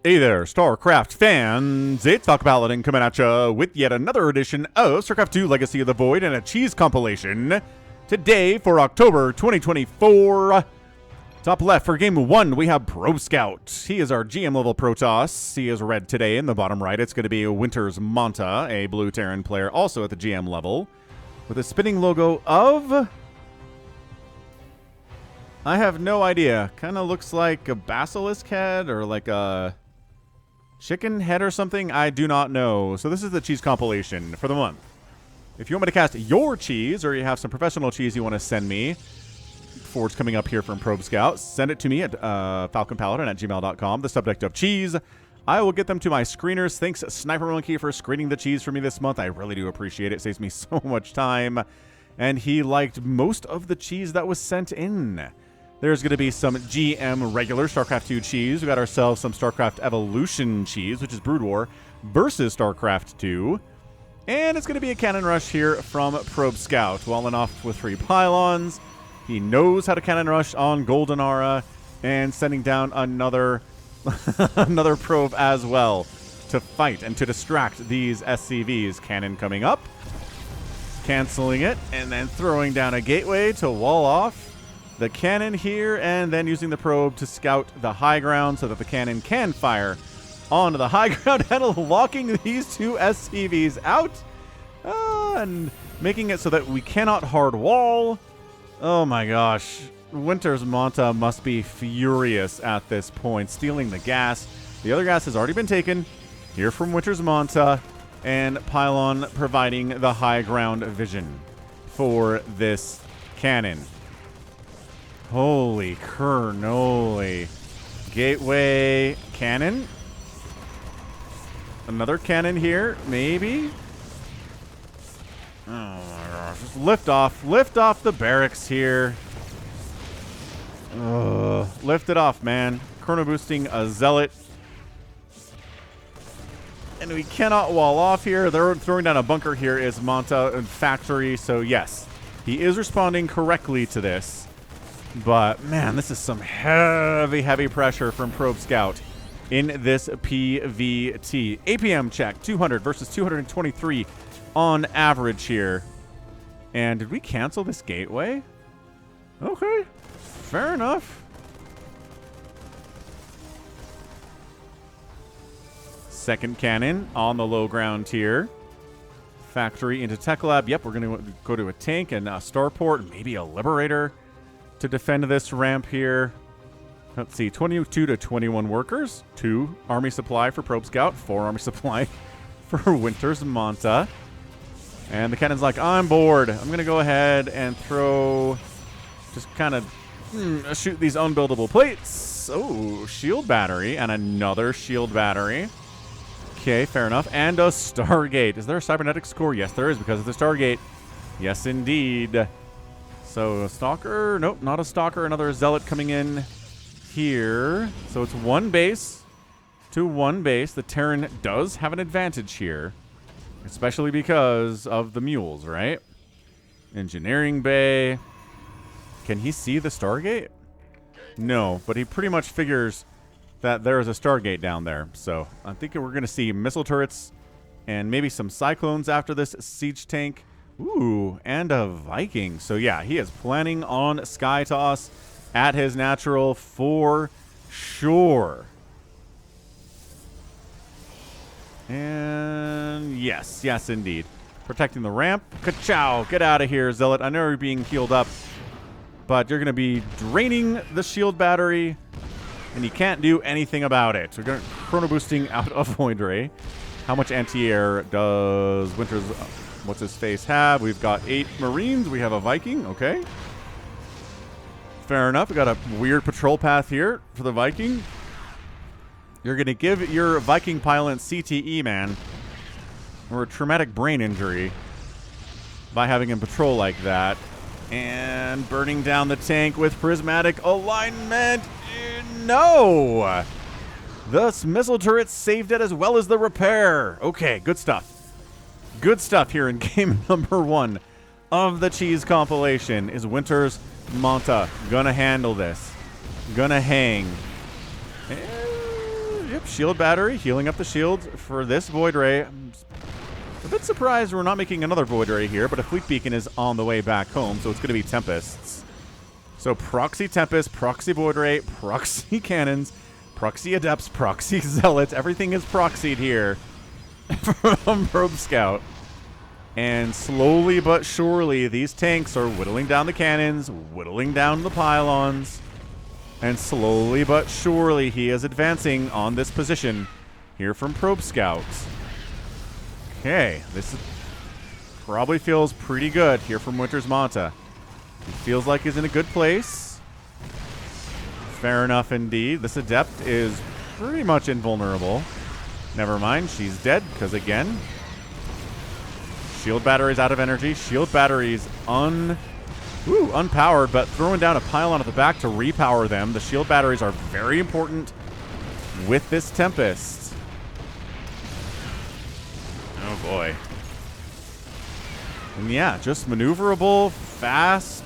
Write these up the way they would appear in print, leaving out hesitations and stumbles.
Hey there, StarCraft fans! It's Paladin coming at ya with yet another edition of StarCraft 2 Legacy of the Void and a cheese compilation. Today, for October 2024, top left for Game 1, we have ProbeScout. He is our GM level Protoss. He is red today. In the bottom right, it's going to be WintersMonta, a blue Terran player, also at the GM level, with a spinning logo of... I have no idea. Kind of looks like a basilisk head or like a chicken head or something. I do not know. So this is the cheese compilation for the month. If you want me to cast your cheese or you have some professional cheese you want to send me before it's coming up here from ProbeScout, send it to me at falconpaladin at gmail.com. The subject of cheese. I will get them to my screeners. Thanks, Sniper Monkey, for screening the cheese for me this month. I really do appreciate it. It saves me so much time. And he liked most of the cheese that was sent in. There's going to be some GM regular StarCraft 2 cheese. We got ourselves some StarCraft Evolution cheese, which is Brood War, versus StarCraft 2. And it's going to be a cannon rush here from ProbeScout. Walling off with 3 pylons. He knows how to cannon rush on Goldenaura. And sending down another, another probe as well to fight and to distract these SCVs. Cannon coming up. Canceling it. And then throwing down a gateway to wall off the cannon here, and then using the probe to scout the high ground so that the cannon can fire onto the high ground and locking these 2 SCVs out and making it so that we cannot hard wall. Oh my gosh. WintersMonta must be furious at this point, stealing the gas. The other gas has already been taken here from WintersMonta, and Pylon providing the high ground vision for this cannon. Holy cannoli. Gateway cannon. Another cannon here, maybe. Oh my gosh. Just lift off the barracks here. Lift it off, man. Chrono boosting a zealot. And we cannot wall off here. They're throwing down a bunker here is Monta and Factory. So yes, he is responding correctly to this. But, man, this is some heavy, heavy pressure from ProbeScout in this PVT. APM check, 200 versus 223 on average here. And did we cancel this gateway? Okay, fair enough. Second cannon on the low ground here. Factory into Tech Lab. Yep, we're going to go to a tank and a starport, maybe a Liberator to defend this ramp here. Let's see, 22 to 21 workers, 2 army supply for ProbeScout, 4 army supply for WintersMonta. And the cannon's like, I'm bored. I'm going to go ahead and throw, just kind of shoot these unbuildable plates. Oh, shield battery and another shield battery. Okay, fair enough. And a Stargate. Is there a cybernetics core? Yes, there is, because of the Stargate. Yes, indeed. So a Stalker, nope, not a Stalker, another Zealot coming in here. So it's 1 base to 1 base. The Terran does have an advantage here, especially because of the mules, right? Engineering bay. Can he see the Stargate? No, but he pretty much figures that there is a Stargate down there. So I'm thinking we're going to see missile turrets and maybe some Cyclones after this siege tank. Ooh, and a Viking. So yeah, he is planning on Sky Toss at his natural for sure. And yes, yes indeed. Protecting the ramp. Ka-chow! Get out of here, Zealot. I know you're being healed up, but you're going to be draining the shield battery, and you can't do anything about it. We're going to chrono boosting out of Hygdra. How much anti-air does Winter's... what's his face have? We've got 8 Marines. We have a Viking. Okay. Fair enough. We got a weird patrol path here for the Viking. You're going to give your Viking pilot CTE, man, or a traumatic brain injury by having him patrol like that. And burning down the tank with prismatic alignment. No! The missile turret saved it as well as the repair. Okay, good stuff. Good stuff here in game number 1 of the cheese compilation. Is WintersMonta gonna handle this? Gonna hang? Yep, shield battery, healing up the shields for this Void Ray. I'm a bit surprised we're not making another Void Ray here, but a Fleet Beacon is on the way back home, so it's going to be Tempests. So Proxy Tempest, Proxy Void Ray, Proxy Cannons, Proxy Adepts, Proxy Zealots. Everything is proxied here from ProbeScout. And slowly but surely, these tanks are whittling down the cannons, whittling down the pylons. And slowly but surely, he is advancing on this position here from ProbeScout. Okay, this probably feels pretty good here from WintersMonta. He feels like he's in a good place. Fair enough indeed. This Adept is pretty much invulnerable. Never mind, she's dead, because again, shield battery's out of energy. Shield battery's unpowered, but throwing down a pylon at the back to repower them. The shield batteries are very important with this Tempest. Oh boy. And yeah, just maneuverable, fast.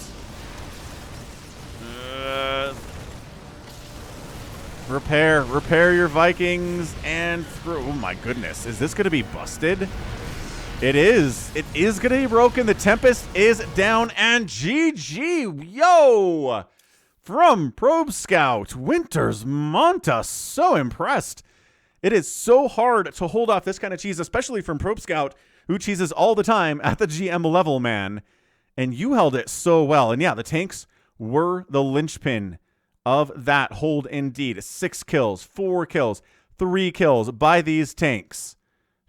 Repair your Vikings, and oh my goodness, is this going to be busted? It is. It is going to be broken. The Tempest is down, and GG, yo! From ProbeScout, WintersMonta, so impressed. It is so hard to hold off this kind of cheese, especially from ProbeScout, who cheeses all the time at the GM level, man. And you held it so well. And yeah, the tanks were the linchpin of that hold indeed. 6 kills, 4 kills, 3 kills by these tanks.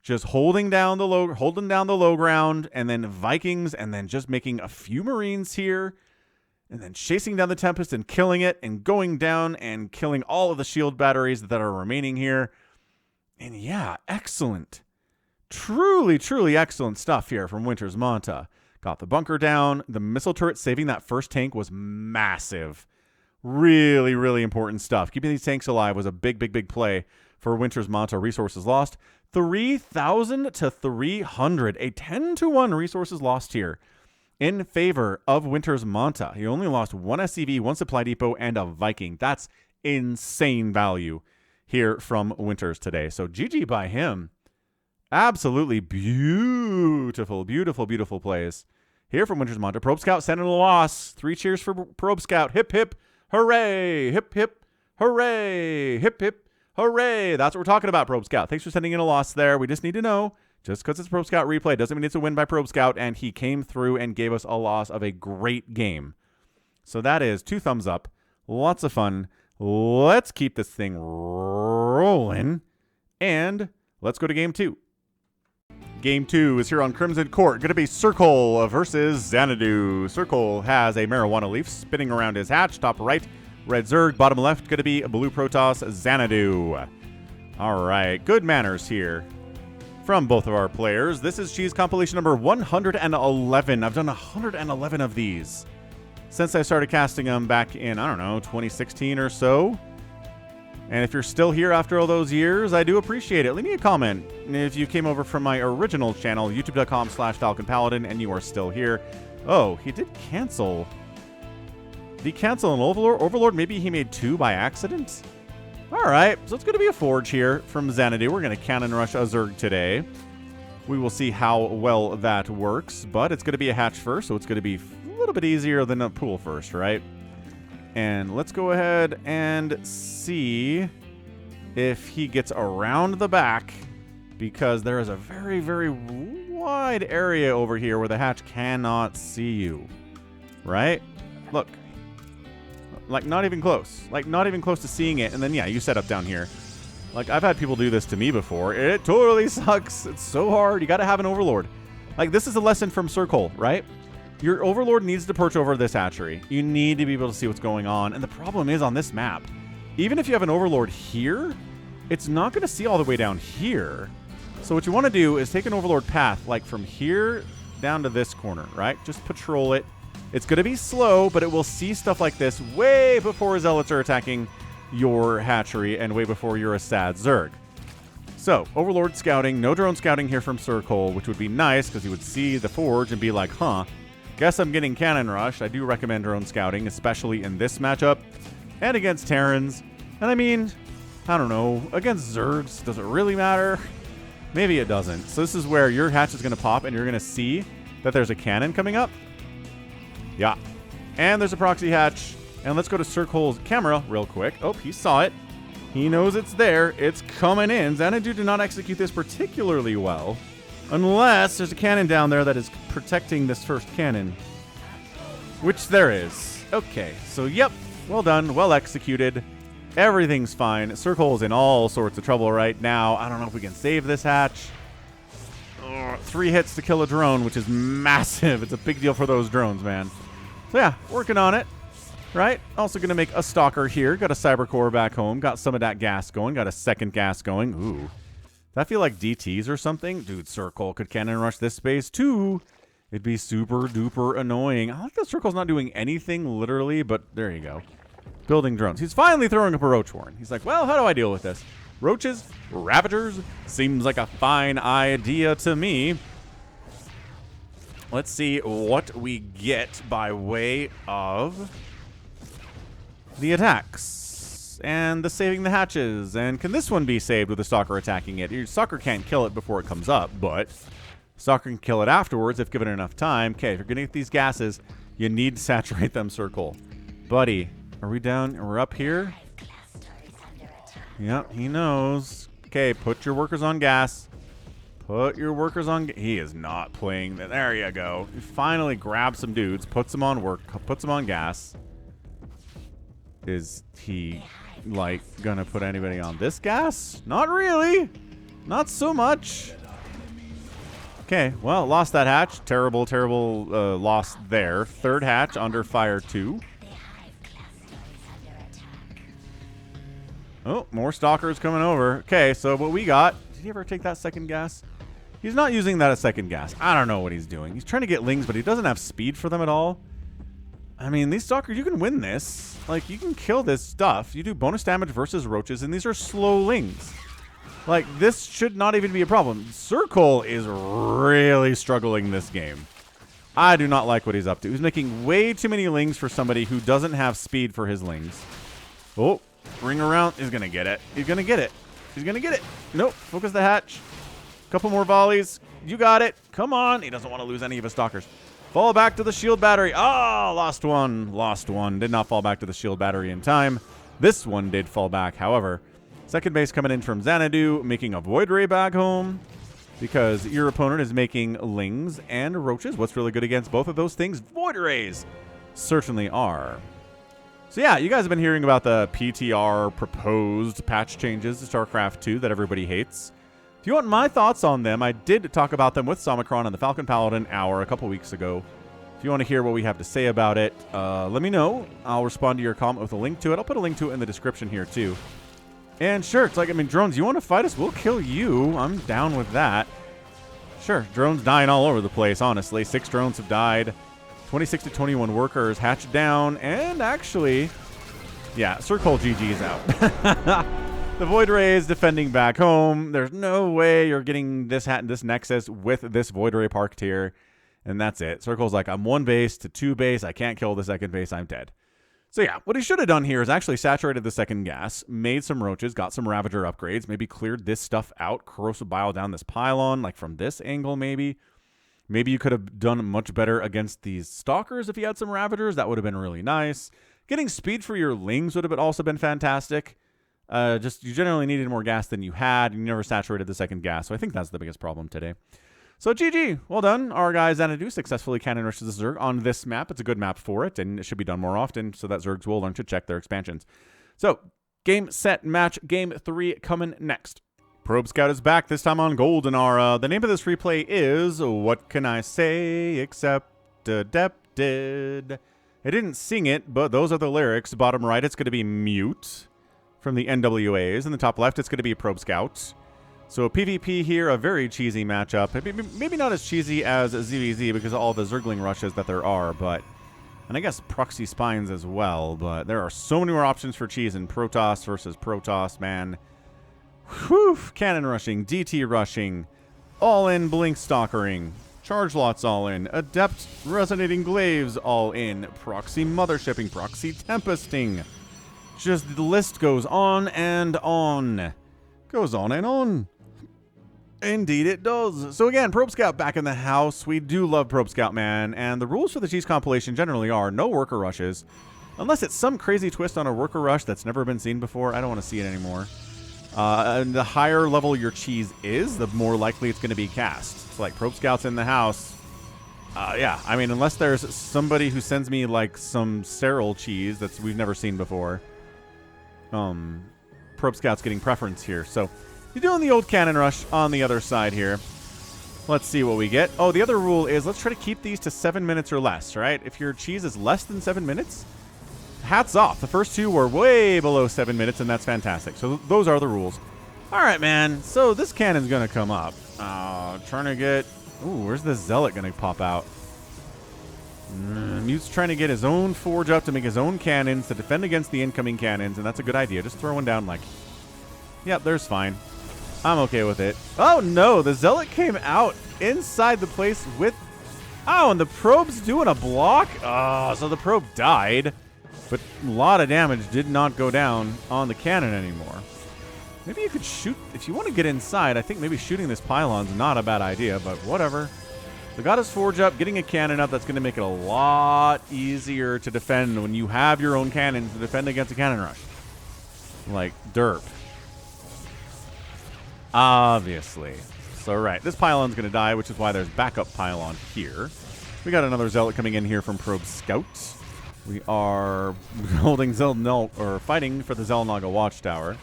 Just holding down the low ground, and then Vikings, and then just making a few Marines here, and then chasing down the Tempest and killing it, and going down and killing all of the shield batteries that are remaining here. And yeah, excellent. Truly, truly excellent stuff here from WintersMonta. Got the bunker down. The missile turret saving that first tank was massive. Really, really important stuff. Keeping these tanks alive was a big, big, big play for WintersMonta. Resources lost 3,000 to 300. A 10-to-1 resources lost here in favor of WintersMonta. He only lost 1 SCV, 1 supply depot, and a Viking. That's insane value here from Winters today. So GG by him. Absolutely beautiful, beautiful, beautiful plays here from WintersMonta. ProbeScout sending a loss. 3 cheers for ProbeScout. Hip, hip, hooray. Hip, hip, hooray. Hip, hip, hooray. That's what we're talking about, ProbeScout. Thanks for sending in a loss there. We just need to know, just because it's a ProbeScout replay doesn't mean it's a win by ProbeScout, and he came through and gave us a loss of a great game. So that is 2 thumbs up. Lots of fun. Let's keep this thing rolling, and let's go to game 2. Game 2 is here on Crimson Court. Going to be SIRCOL versus XANADU. SIRCOL has a marijuana leaf spinning around his hatch. Top right, red Zerg. Bottom left, going to be blue Protoss, XANADU. All right, good manners here from both of our players. This is cheese compilation number 111. I've done 111 of these since I started casting them back in, I don't know, 2016 or so. And if you're still here after all those years, I do appreciate it. Leave me a comment if you came over from my original channel, youtube.com/falconpaladin, and you are still here. Oh, he did cancel. Did he cancel an Overlord? Maybe he made 2 by accident? All right, so it's going to be a Forge here from XANADU. We're going to Cannon Rush a Zerg today. We will see how well that works, but it's going to be a hatch first, so it's going to be a little bit easier than a pool first, right? And let's go ahead and see if he gets around the back, because there is a very, very wide area over here where the hatch cannot see you, right? Look, like not even close, like not even close to seeing it. And then, yeah, you set up down here. Like, I've had people do this to me before. It totally sucks. It's so hard. You got to have an Overlord. Like, this is a lesson from SIRCOL, right? Your Overlord needs to perch over this hatchery. You need to be able to see what's going on. And the problem is on this map, even if you have an Overlord here, it's not going to see all the way down here. So what you want to do is take an Overlord path, like from here down to this corner, right? Just patrol it. It's going to be slow, but it will see stuff like this way before Zealots are attacking your hatchery and way before you're a sad Zerg. So, Overlord scouting, no drone scouting here from SIRCOL, which would be nice because you would see the Forge and be like, huh, guess I'm getting Cannon Rushed. I do recommend drone scouting, especially in this matchup and against Terrans. And I mean, I don't know. Against Zergs, does it really matter? Maybe it doesn't. So this is where your hatch is going to pop and you're going to see that there's a cannon coming up. Yeah. And there's a proxy hatch. And let's go to SIRCOL's camera real quick. Oh, he saw it. He knows it's there. It's coming in. XANADU did not execute this particularly well. Unless there's a cannon down there that is protecting this first cannon. Which there is. Okay, so yep. Well done. Well executed. Everything's fine. SIRCOL's in all sorts of trouble right now. I don't know if we can save this hatch. 3 hits to kill a drone, which is massive. It's a big deal for those drones, man. So yeah, working on it. Right? Also going to make a stalker here. Got a cyber core back home. Got some of that gas going. Got a second gas going. Ooh. Does that feel like DTs or something? Dude, SIRCOL could cannon rush this space too. It'd be super duper annoying. I like that SIRCOL's not doing anything literally, but there you go. Building drones. He's finally throwing up a roach horn. He's like, well, how do I deal with this? Roaches? Ravagers? Seems like a fine idea to me. Let's see what we get by way of the attacks and the saving the hatches. And can this one be saved with a stalker attacking it? Your stalker can't kill it before it comes up, but stalker can kill it afterwards if given enough time. Okay, if you're gonna get these gases, you need to saturate them, SIRCOL. Buddy, are we down? We're up here? Yep, he knows. Okay, put your workers on gas. Put your workers on... He is not playing that. There you go. He finally grabs some dudes, puts them on work, puts them on gas. Is he, like, gonna put anybody on this gas? Not really. Not so much. Okay, well, lost that hatch. Terrible, terrible loss there. Third hatch under fire 2. Oh, more stalkers coming over. Okay, so what we got... Did he ever take that second gas? He's not using that as second gas. I don't know what he's doing. He's trying to get lings, but he doesn't have speed for them at all. I mean, these stalkers, you can win this. Like, you can kill this stuff. You do bonus damage versus roaches, and these are slow lings. Like, this should not even be a problem. SIRCOL is really struggling this game. I do not like what he's up to. He's making way too many lings for somebody who doesn't have speed for his lings. Oh, ring around. He's going to get it. He's going to get it. He's going to get it. Nope. Focus the hatch. Couple more volleys. You got it. Come on. He doesn't want to lose any of his stalkers. Fall back to the shield battery. Oh, lost one. Lost one. Did not fall back to the shield battery in time. This one did fall back, however. Second base coming in from XANADU, making a Void Ray back home because your opponent is making lings and roaches. What's really good against both of those things? Void Rays certainly are. So yeah, you guys have been hearing about the PTR proposed patch changes to StarCraft 2 that everybody hates. If you want my thoughts on them, I did talk about them with Somicron on the Falcon Paladin Hour a couple weeks ago. If you want to hear what we have to say about it, let me know. I'll respond to your comment with a link to it. I'll put a link to it in the description here too. And sure, it's like, I mean, drones, you want to fight us? We'll kill you. I'm down with that. Sure, drones dying all over the place, honestly. 6 drones have died. 26 to 21 workers hatched down. And actually, yeah, SIRCOL GG's out. The Void Ray is defending back home. There's no way you're getting this this Nexus with this Void Ray parked here. And that's it. SIRCOL's like, I'm 1 base to 2 base. I can't kill the second base. I'm dead. So yeah, what he should have done here is actually saturated the second gas, made some roaches, got some Ravager upgrades, maybe cleared this stuff out, corrosive bile down this pylon, like from this angle maybe. Maybe you could have done much better against these stalkers if you had some Ravagers. That would have been really nice. Getting speed for your lings would have also been fantastic. Just you generally needed more gas than you had, and you never saturated the second gas, so I think that's the biggest problem today. So GG, well done. Our guy XANADU successfully cannon rushes the Zerg on this map. It's a good map for it, and it should be done more often so that Zergs will learn to check their expansions. So, game, set, match, game 3 coming next. ProbeScout is back, this time on Goldenaura. The name of this replay is, what can I say except adapted. I didn't sing it, but those are the lyrics. Bottom right, it's going to be mute from the NWAs. In the top left, it's going to be ProbeScout. So PvP here, a very cheesy matchup. Maybe not as cheesy as ZVZ because of all the Zergling rushes that there are, but... And I guess proxy spines as well, but there are so many more options for cheese in Protoss versus Protoss, man. Whew! Cannon rushing, DT rushing, all-in blink stalkering, charge lots all in, adept resonating glaives all in, proxy mothershipping, proxy tempesting. Just the list goes on and on. Goes on and on. Indeed it does. So again, ProbeScout back in the house. We do love ProbeScout, man. And the rules for the cheese compilation generally are no worker rushes. Unless it's some crazy twist on a worker rush that's never been seen before. I don't want to see it anymore. And the higher level your cheese is, the more likely it's going to be cast. So like ProbeScout's in the house. Yeah, I mean, unless there's somebody who sends me like some sterile cheese that we've never seen before. ProbeScout's getting preference here. So you're doing the old cannon rush on the other side here. Let's see what we get. Oh, the other rule is let's try to keep these to 7 minutes or less, right? If your cheese is less than 7 minutes, hats off. The first two were way below 7 minutes, and that's fantastic. So those are the rules. All right, man. So this cannon's going to come up. Trying to get... Ooh, where's the Zealot going to pop out? Mute's trying to get his own forge up to make his own cannons to defend against the incoming cannons, and that's a good idea. Just throw one down like... Yep, there's fine. I'm okay with it. Oh, no. The Zealot came out inside the place with... Oh, and the probe's doing a block? Oh, so the probe died. But a lot of damage did not go down on the cannon anymore. Maybe you could shoot... If you want to get inside, I think maybe shooting this pylon's not a bad idea, but whatever. So got his forge up, getting a cannon up. That's going to make it a lot easier to defend when you have your own cannons to defend against a cannon rush. Like, derp. Obviously. So, right. This pylon's going to die, which is why there's backup pylon here. We got another Zealot coming in here from ProbeScout. We are holding or fighting for the Xel'Naga Watchtower.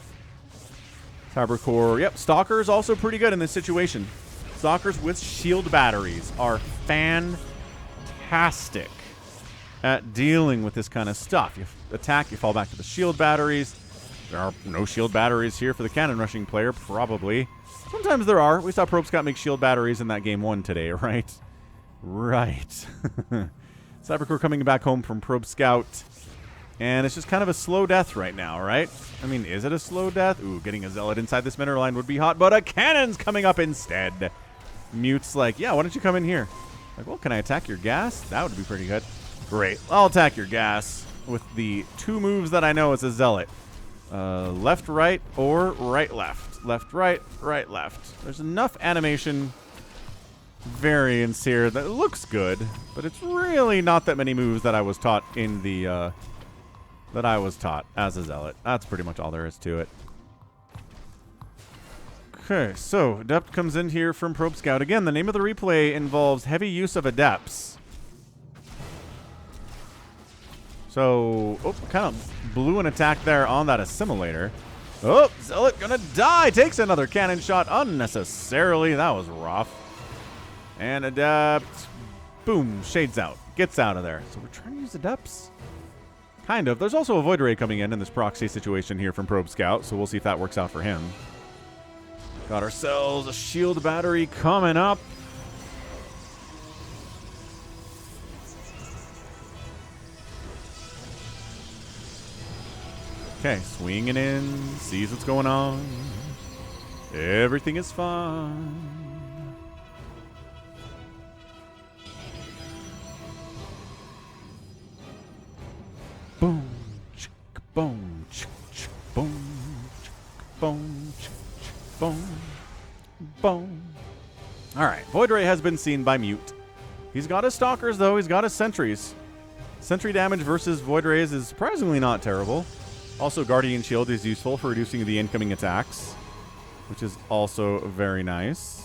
Cybercore. Yep, Stalkers also pretty good in this situation. Stalkers with shield batteries are fantastic at dealing with this kind of stuff. You attack, you fall back to the shield batteries. There are no shield batteries here for the cannon rushing player, probably. Sometimes there are. We saw ProbeScout make shield batteries in that game 1 today, right? Right. Cybercore coming back home from ProbeScout. And it's just kind of a slow death right now, right? I mean, is it a slow death? Ooh, getting a Zealot inside this mineral line would be hot, but a cannon's coming up instead. Mute's like, yeah, why don't you come in here? Like, well, can I attack your gas? That would be pretty good. Great. I'll attack your gas with the 2 moves that I know as a Zealot. Left, right, or right, left. Left, right, left. There's enough animation variance here that looks good, but it's really not that many moves that I was taught in the... that I was taught as a Zealot. That's pretty much all there is to it. Okay, so Adept comes in here from ProbeScout. Again, the name of the replay involves heavy use of Adepts. So, oh, kind of blew an attack there on that assimilator. Oh, Zealot gonna die. Takes another cannon shot unnecessarily. That was rough. And Adept, boom, shades out. Gets out of there. So we're trying to use Adepts. Kind of. There's also a Void Ray coming in this proxy situation here from ProbeScout, so we'll see if that works out for him. Got ourselves a shield battery coming up. Okay, swinging in, sees what's going on. Everything is fine. Boom, chick, boom, chick, chick, boom, chick, boom, chick, chick, boom, boom. All right, Void Ray has been seen by Mute. He's got his Stalkers, though. He's got his Sentries. Sentry damage versus Void Rays is surprisingly not terrible. Also, Guardian Shield is useful for reducing the incoming attacks, which is also very nice.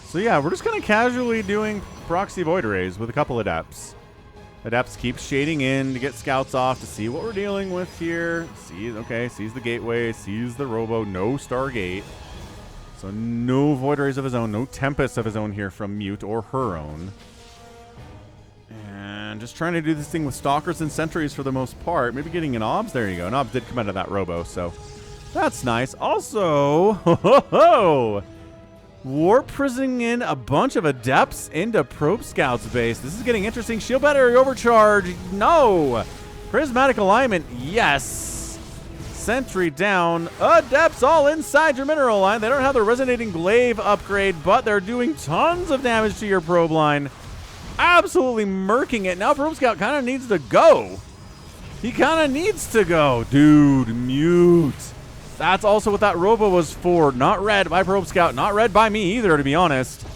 So yeah, we're just kind of casually doing proxy Void Rays with a couple Adepts. Adepts keep shading in to get scouts off to see what we're dealing with here. Sees the gateway, sees the Robo, no Stargate. So no Void Rays of his own, no Tempest of his own here from Mute or her own. And just trying to do this thing with Stalkers and Sentries for the most part. Maybe getting an Obs. There you go. An Obs did come out of that Robo, so That's nice. Also, ho, ho, ho, warp prisoning in a bunch of adepts into ProbeScout's base. This is getting interesting. Shield battery overcharge. No. Prismatic alignment. Yes. Sentry down. Adepts all inside your mineral line. They don't have the resonating glaive upgrade, but they're doing tons of damage to your probe line. Absolutely murking it. Now ProbeScout kind of needs to go. He kind of needs to go. Dude, mute. That's also what that robo was for. Not read by ProbeScout. Not read by me either, to be honest.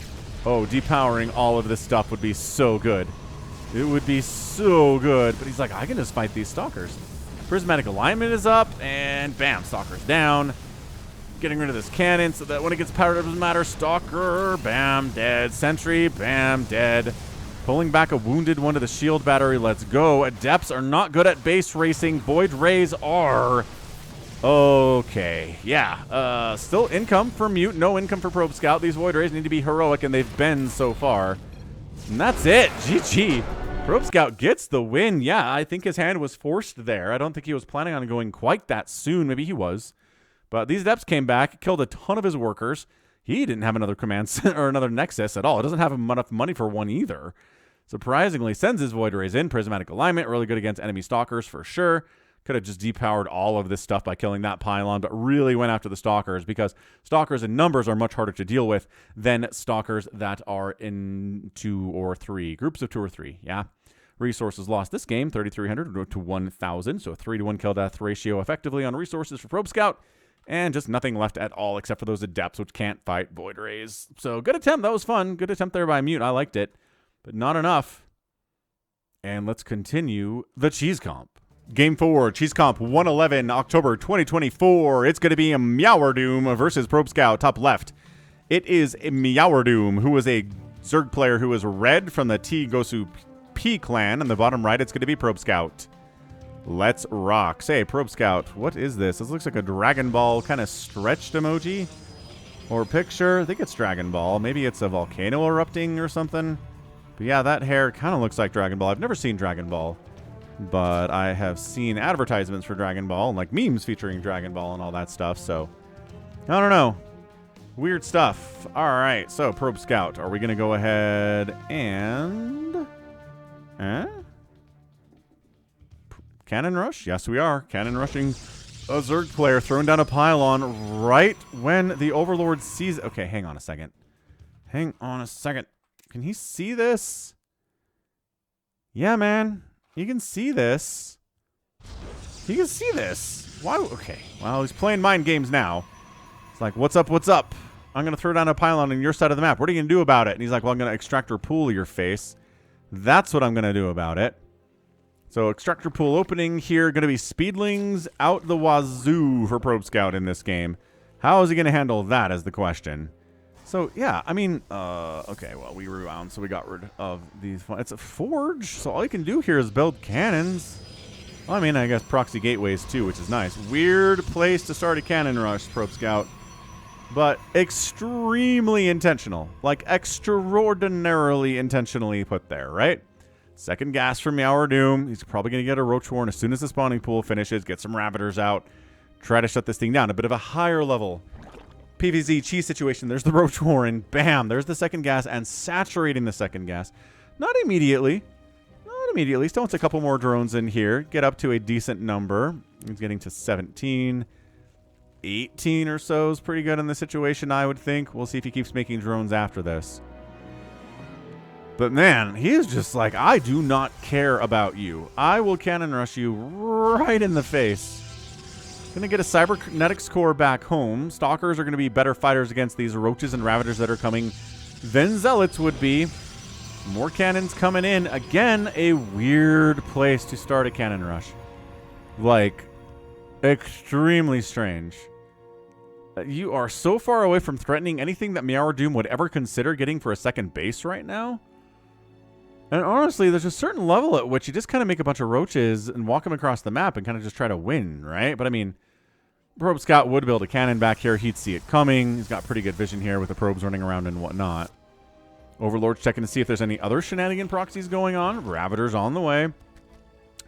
Oh, depowering all of this stuff would be so good. It would be so good. But he's like, I can just fight these stalkers. Prismatic alignment is up, and bam, stalker's down. Getting rid of this cannon so that when it gets powered up, it doesn't matter. Stalker, bam, dead. Sentry, bam, dead. Pulling back a wounded one to the shield battery. Let's go. Adepts are not good at base racing. Void Rays are. Okay. Yeah. Still income for Mute. No income for ProbeScout. These Void Rays need to be heroic, and they've been so far. And that's it. GG. ProbeScout gets the win. Yeah, I think his hand was forced there. I don't think he was planning on going quite that soon. Maybe he was. But these Adepts came back, killed a ton of his workers. He didn't have another command center or another Nexus at all. It doesn't have enough money for one either. Surprisingly, sends his Void Rays in. Prismatic alignment, really good against enemy stalkers for sure. Could have just depowered all of this stuff by killing that pylon, but really went after the stalkers because stalkers in numbers are much harder to deal with than stalkers that are in 2 or 3. Groups of 2 or 3, yeah. Resources lost this game, 3,300 to 1,000, so a 3-to-1 kill-death ratio effectively on resources for ProbeScout, and just nothing left at all except for those Adepts, which can't fight Void Rays. So good attempt. That was fun. Good attempt there by Mute. I liked it, but not enough. And let's continue the Cheese Comp. Game 4, Cheese Comp 111, October 2024. It's going to be a Meowerdoom versus ProbeScout, top left. It is a Meowerdoom, who is a Zerg player who is red from the T Gosu P clan. On the bottom right, it's going to be ProbeScout. Let's rock. Say, ProbeScout, what is this? This looks like a Dragon Ball kind of stretched emoji or picture. I think it's Dragon Ball. Maybe it's a volcano erupting or something. But yeah, that hair kind of looks like Dragon Ball. I've never seen Dragon Ball, but I have seen advertisements for Dragon Ball and like memes featuring Dragon Ball and all that stuff. So I don't know. Weird stuff. All right. So ProbeScout, are we going to go ahead and Cannon Rush? Yes, we are. Cannon Rushing a Zerg player, throwing down a pylon right when the Overlord sees... Okay, hang on a second. Hang on a second. Can he see this? Yeah, man. He can see this. He can see this. Why? Okay. Well, he's playing mind games now. It's like, what's up? What's up? I'm going to throw down a pylon on your side of the map. What are you going to do about it? And he's like, well, I'm going to extractor pool your face. That's what I'm going to do about it. So extractor pool opening here. Going to be speedlings out the wazoo for ProbeScout in this game. How is he going to handle that is the question. So, yeah, I mean, okay, well, we rewound, so we got rid of these. It's a forge, so all you can do here is build cannons. Well, I mean, I guess proxy gateways, too, which is nice. Weird place to start a cannon rush, ProbeScout, but extremely intentional. Like, extraordinarily intentionally put there, right? Second gas from Meowerdoom. He's probably going to get a Roach Warren as soon as the spawning pool finishes, get some Ravagers out, try to shut this thing down. A bit of a higher level PvZ cheese situation. There's the Roach Warren. Bam. There's the second gas and saturating the second gas. Not immediately. Not immediately. Still wants a couple more drones in here. Get up to a decent number. He's getting to 17. 18 or so is pretty good in this situation, I would think. We'll see if he keeps making drones after this. But man, he is just like, I do not care about you. I will cannon rush you right in the face. Gonna get a cybernetics core back home. Stalkers are gonna be better fighters against these roaches and ravagers that are coming than zealots would be. More cannons coming in. Again, a weird place to start a cannon rush. Like, extremely strange. You are so far away from threatening anything that Meowerdoom would ever consider getting for a second base right now. And honestly, there's a certain level at which you just kind of make a bunch of roaches and walk them across the map and kind of just try to win, right? But I mean, ProbeScout would build a cannon back here. He'd see it coming. He's got pretty good vision here with the probes running around and whatnot. Overlord's checking to see if there's any other shenanigan proxies going on. Ravagers on the way.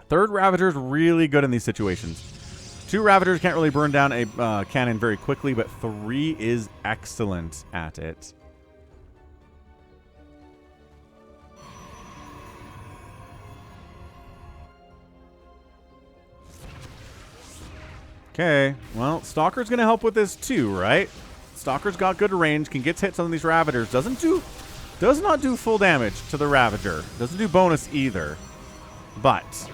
Third Ravager's really good in these situations. 2 Ravagers can't really burn down a cannon very quickly, but 3 is excellent at it. Okay, well, Stalker's going to help with this too, right? Stalker's got good range, can get hits on these Ravagers. Does not do full damage to the Ravager. Doesn't do bonus either. But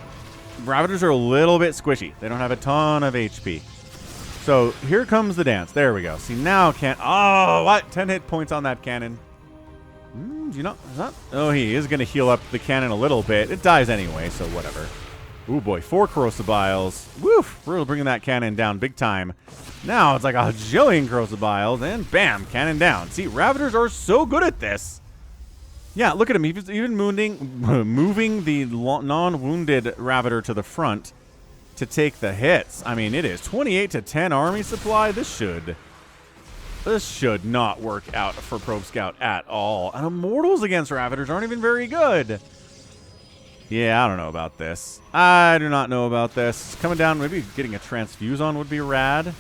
Ravagers are a little bit squishy. They don't have a ton of HP. So here comes the dance. There we go. See, now can't... Oh, what? 10 hit points on that cannon. Do you know? Oh, he is going to heal up the cannon a little bit. It dies anyway, so whatever. Ooh, boy. 4 Corrosive Biles. Woof. We're bringing that cannon down big time. Now it's like a jillion Corrosive Biles, and bam, cannon down. See, Ravagers are so good at this. Yeah, look at him. He's even moving the non-wounded Ravager to the front to take the hits. I mean, it is 28 to 10 army supply. This should not work out for ProbeScout at all. And Immortals against Ravagers aren't even very good. Yeah, I don't know about this. I do not know about this. Coming down, maybe getting a transfuse on would be rad.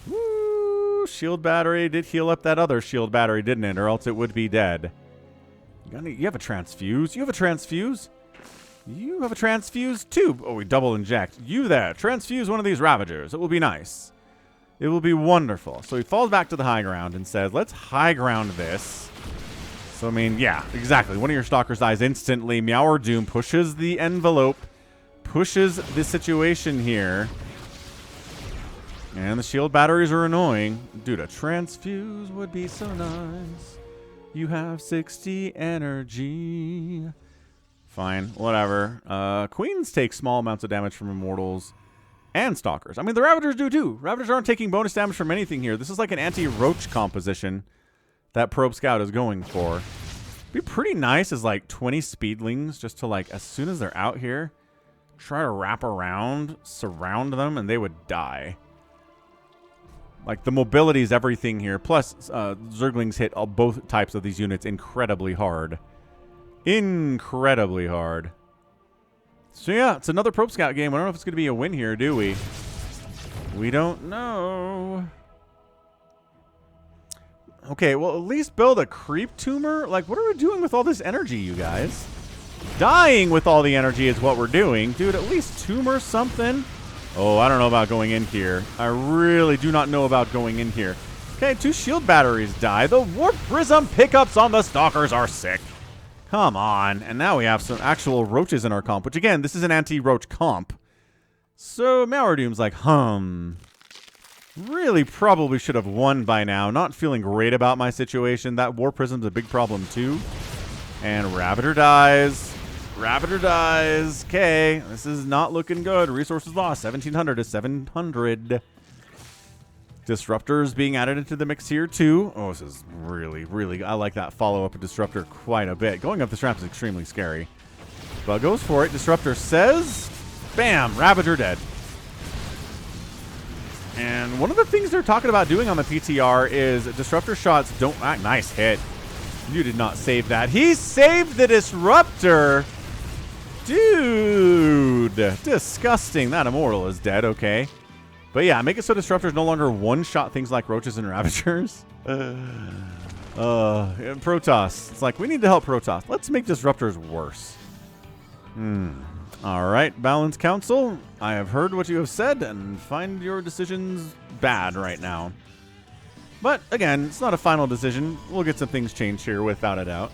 Woo! Shield battery did heal up that other shield battery, didn't it? Or else it would be dead. You have a transfuse? You have a transfuse? You have a transfuse too. Oh, we double inject. You there. Transfuse one of these Ravagers. It will be nice. It will be wonderful. So he falls back to the high ground and says, let's high ground this. So, I mean, yeah, exactly. One of your Stalkers dies instantly. Meowerdoom pushes the envelope. Pushes the situation here. And the shield batteries are annoying. Dude, a transfuse would be so nice. You have 60 energy. Fine, whatever. Queens take small amounts of damage from Immortals and Stalkers. I mean, the Ravagers do too. Ravagers aren't taking bonus damage from anything here. This is like an anti-roach composition that ProbeScout is going for. Be pretty nice as like 20 speedlings just to like, as soon as they're out here, try to wrap around, surround them, and they would die. Like, the mobility is everything here. Plus, Zerglings hit both types of these units incredibly hard. Incredibly hard. So, yeah, it's another ProbeScout game. I don't know if it's going to be a win here, do we? We don't know. Okay, well, at least build a creep tumor? Like, what are we doing with all this energy, you guys? Dying with all the energy is what we're doing. Dude, at least tumor something. Oh, I don't know about going in here. I really do not know about going in here. Okay, 2 shield batteries die. The Warp Prism pickups on the Stalkers are sick. Come on. And now we have some actual roaches in our comp, which, again, this is an anti-roach comp. So Meowerdoom's like, really probably should have won by now. Not feeling great about my situation. That Warp Prism's a big problem, too. And Ravager dies. Ravager dies. Okay, this is not looking good. Resources lost, 1,700 to 700. Disruptors being added into the mix here, too. Oh, this is really... I like that follow-up of Disruptor quite a bit. Going up this ramp is extremely scary. But goes for it. Disruptor says, bam, Ravager dead. And one of the things they're talking about doing on the PTR is Disruptor shots don't... Ah, nice hit. You did not save that. He saved the Disruptor. Dude, disgusting. That Immortal is dead, okay. But yeah, make it so Disruptors no longer one-shot things like Roaches and Ravagers. Protoss. It's like, we need to help Protoss. Let's make Disruptors worse. All right, Balance Council. I have heard what you have said and find your decisions bad right now. But again, it's not a final decision. We'll get some things changed here without a doubt.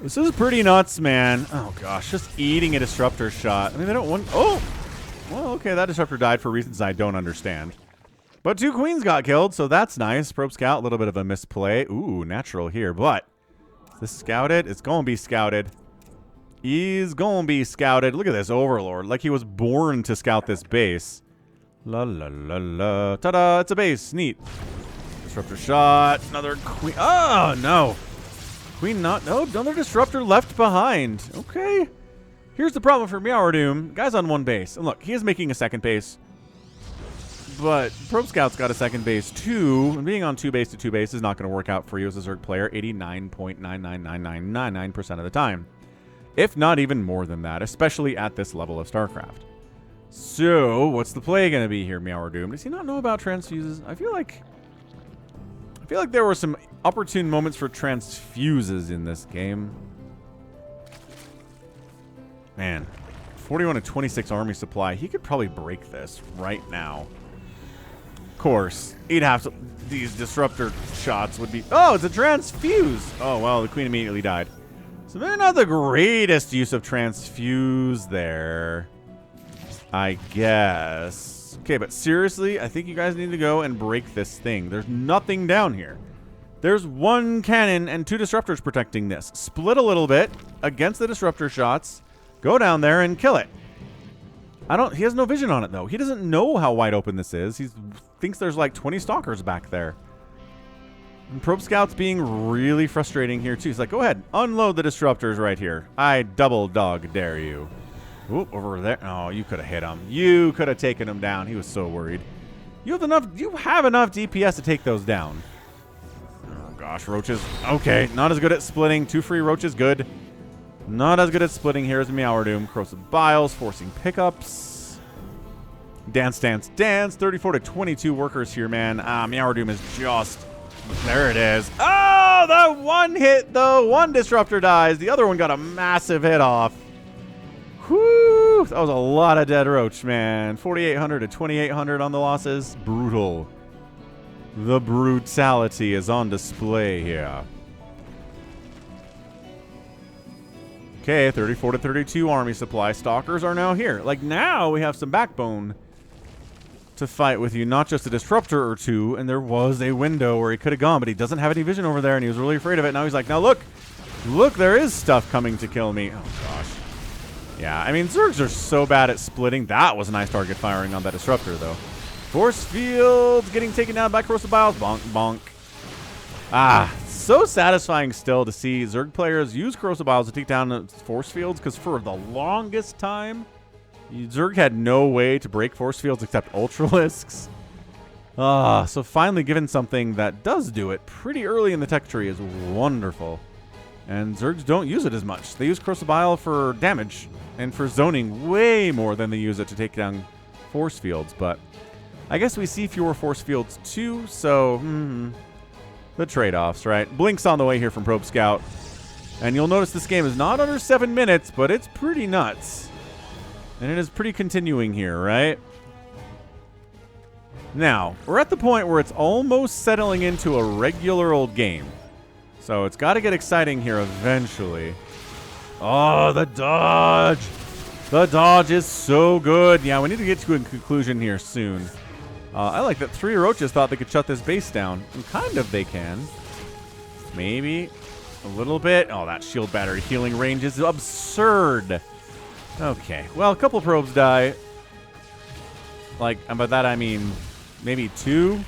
This is pretty nuts, man. Oh gosh, just eating a Disruptor shot. I mean, they don't want... Oh! Well, okay, that Disruptor died for reasons I don't understand. But 2 Queens got killed, so that's nice. ProbeScout, a little bit of a misplay. Ooh, natural here, but... Is this scouted? It's gonna be scouted. He's gonna be scouted. Look at this Overlord. Like he was born to scout this base. La la la la. Ta-da! It's a base. Neat. Disruptor shot. Another Queen. Oh, no. Queen not... No, another Disruptor left behind. Okay. Here's the problem for Meowerdoom. Guy's on one base. And look, he is making a second base. But ProbeScout's got a second base too. And being on two base to two base is not going to work out for you as a Zerg player 89.999999% of the time. If not even more than that, especially at this level of StarCraft. So, what's the play going to be here, Meowerdoom? Does he not know about transfuses? I feel like there were some opportune moments for transfuses in this game. Man, 41 to 26 army supply. He could probably break this right now. Of course, he'd have to. These disruptor shots would be. Oh, it's a transfuse. Oh, well, the queen immediately died. So maybe not the greatest use of transfuse there, I guess. Okay, but seriously, I think you guys need to go and break this thing. There's nothing down here. There's one cannon and two disruptors protecting this. Split a little bit against the disruptor shots. Go down there and kill it. He has no vision on it, though. He doesn't know how wide open this is. He thinks there's like 20 stalkers back there. And ProbeScout's being really frustrating here, too. He's like, go ahead, unload the disruptors right here. I double dog dare you. Oop, over there. Oh, you could have hit him. You could have taken him down. He was so worried. You have enough DPS to take those down. Oh, gosh, roaches. Okay, not as good at splitting. Two free roaches, good. Not as good at splitting here as Meowerdoom. Corrosive Biles, forcing pickups. Dance, dance, dance. 34 to 22 workers here, man. Meowerdoom is just... There it is. Oh, the one hit, though. One disruptor dies. The other one got a massive hit off. Whew. That was a lot of dead roach, man. 4,800 to 2,800 on the losses. Brutal. The brutality is on display here. Okay, 34 to 32 army supply. Stalkers are now here. Like, now we have some backbone to fight with you. Not just a disruptor or two. And there was a window where he could have gone, but he doesn't have any vision over there, and he was really afraid of it. Now he's like, now look. Look, there is stuff coming to kill me. Oh, gosh. Yeah, I mean, Zergs are so bad at splitting. That was a nice target firing on that disruptor, though. Force fields getting taken down by Corrosive Biles. Bonk, bonk. So satisfying still to see Zerg players use Corrosive Biles to take down force fields, because for the longest time, Zerg had no way to break force fields except Ultralisks. So finally given something that does do it pretty early in the tech tree is wonderful. And Zergs don't use it as much. They use Corrosive Bile for damage and for zoning way more than they use it to take down force fields. But I guess we see fewer force fields too, so the trade-offs, right? Blink's on the way here from ProbeScout. And you'll notice this game is not under 7 minutes, but it's pretty nuts. And it is pretty continuing here, right? Now, we're at the point where it's almost settling into a regular old game. So it's got to get exciting here eventually. Oh, the dodge. The dodge is so good. Yeah, we need to get to a conclusion here soon. I like that 3 roaches thought they could shut this base down. And kind of they can. Maybe a little bit. Oh, that shield battery healing range is absurd. Okay, well, a couple probes die. Like, and by that I mean maybe 2.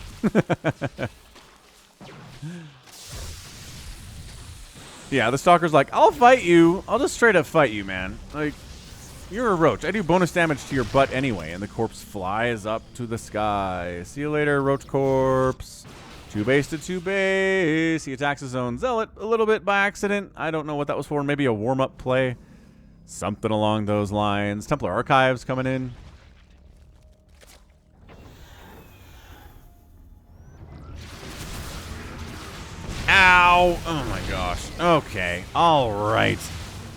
Yeah, the Stalker's like, I'll fight you. I'll just straight up fight you, man. Like, you're a roach. I do bonus damage to your butt anyway. And the corpse flies up to the sky. See you later, roach corpse. 2 base to 2 base. He attacks his own zealot a little bit by accident. I don't know what that was for. Maybe a warm-up play. Something along those lines. Templar Archives coming in. Ow! Oh my gosh. Okay. All right.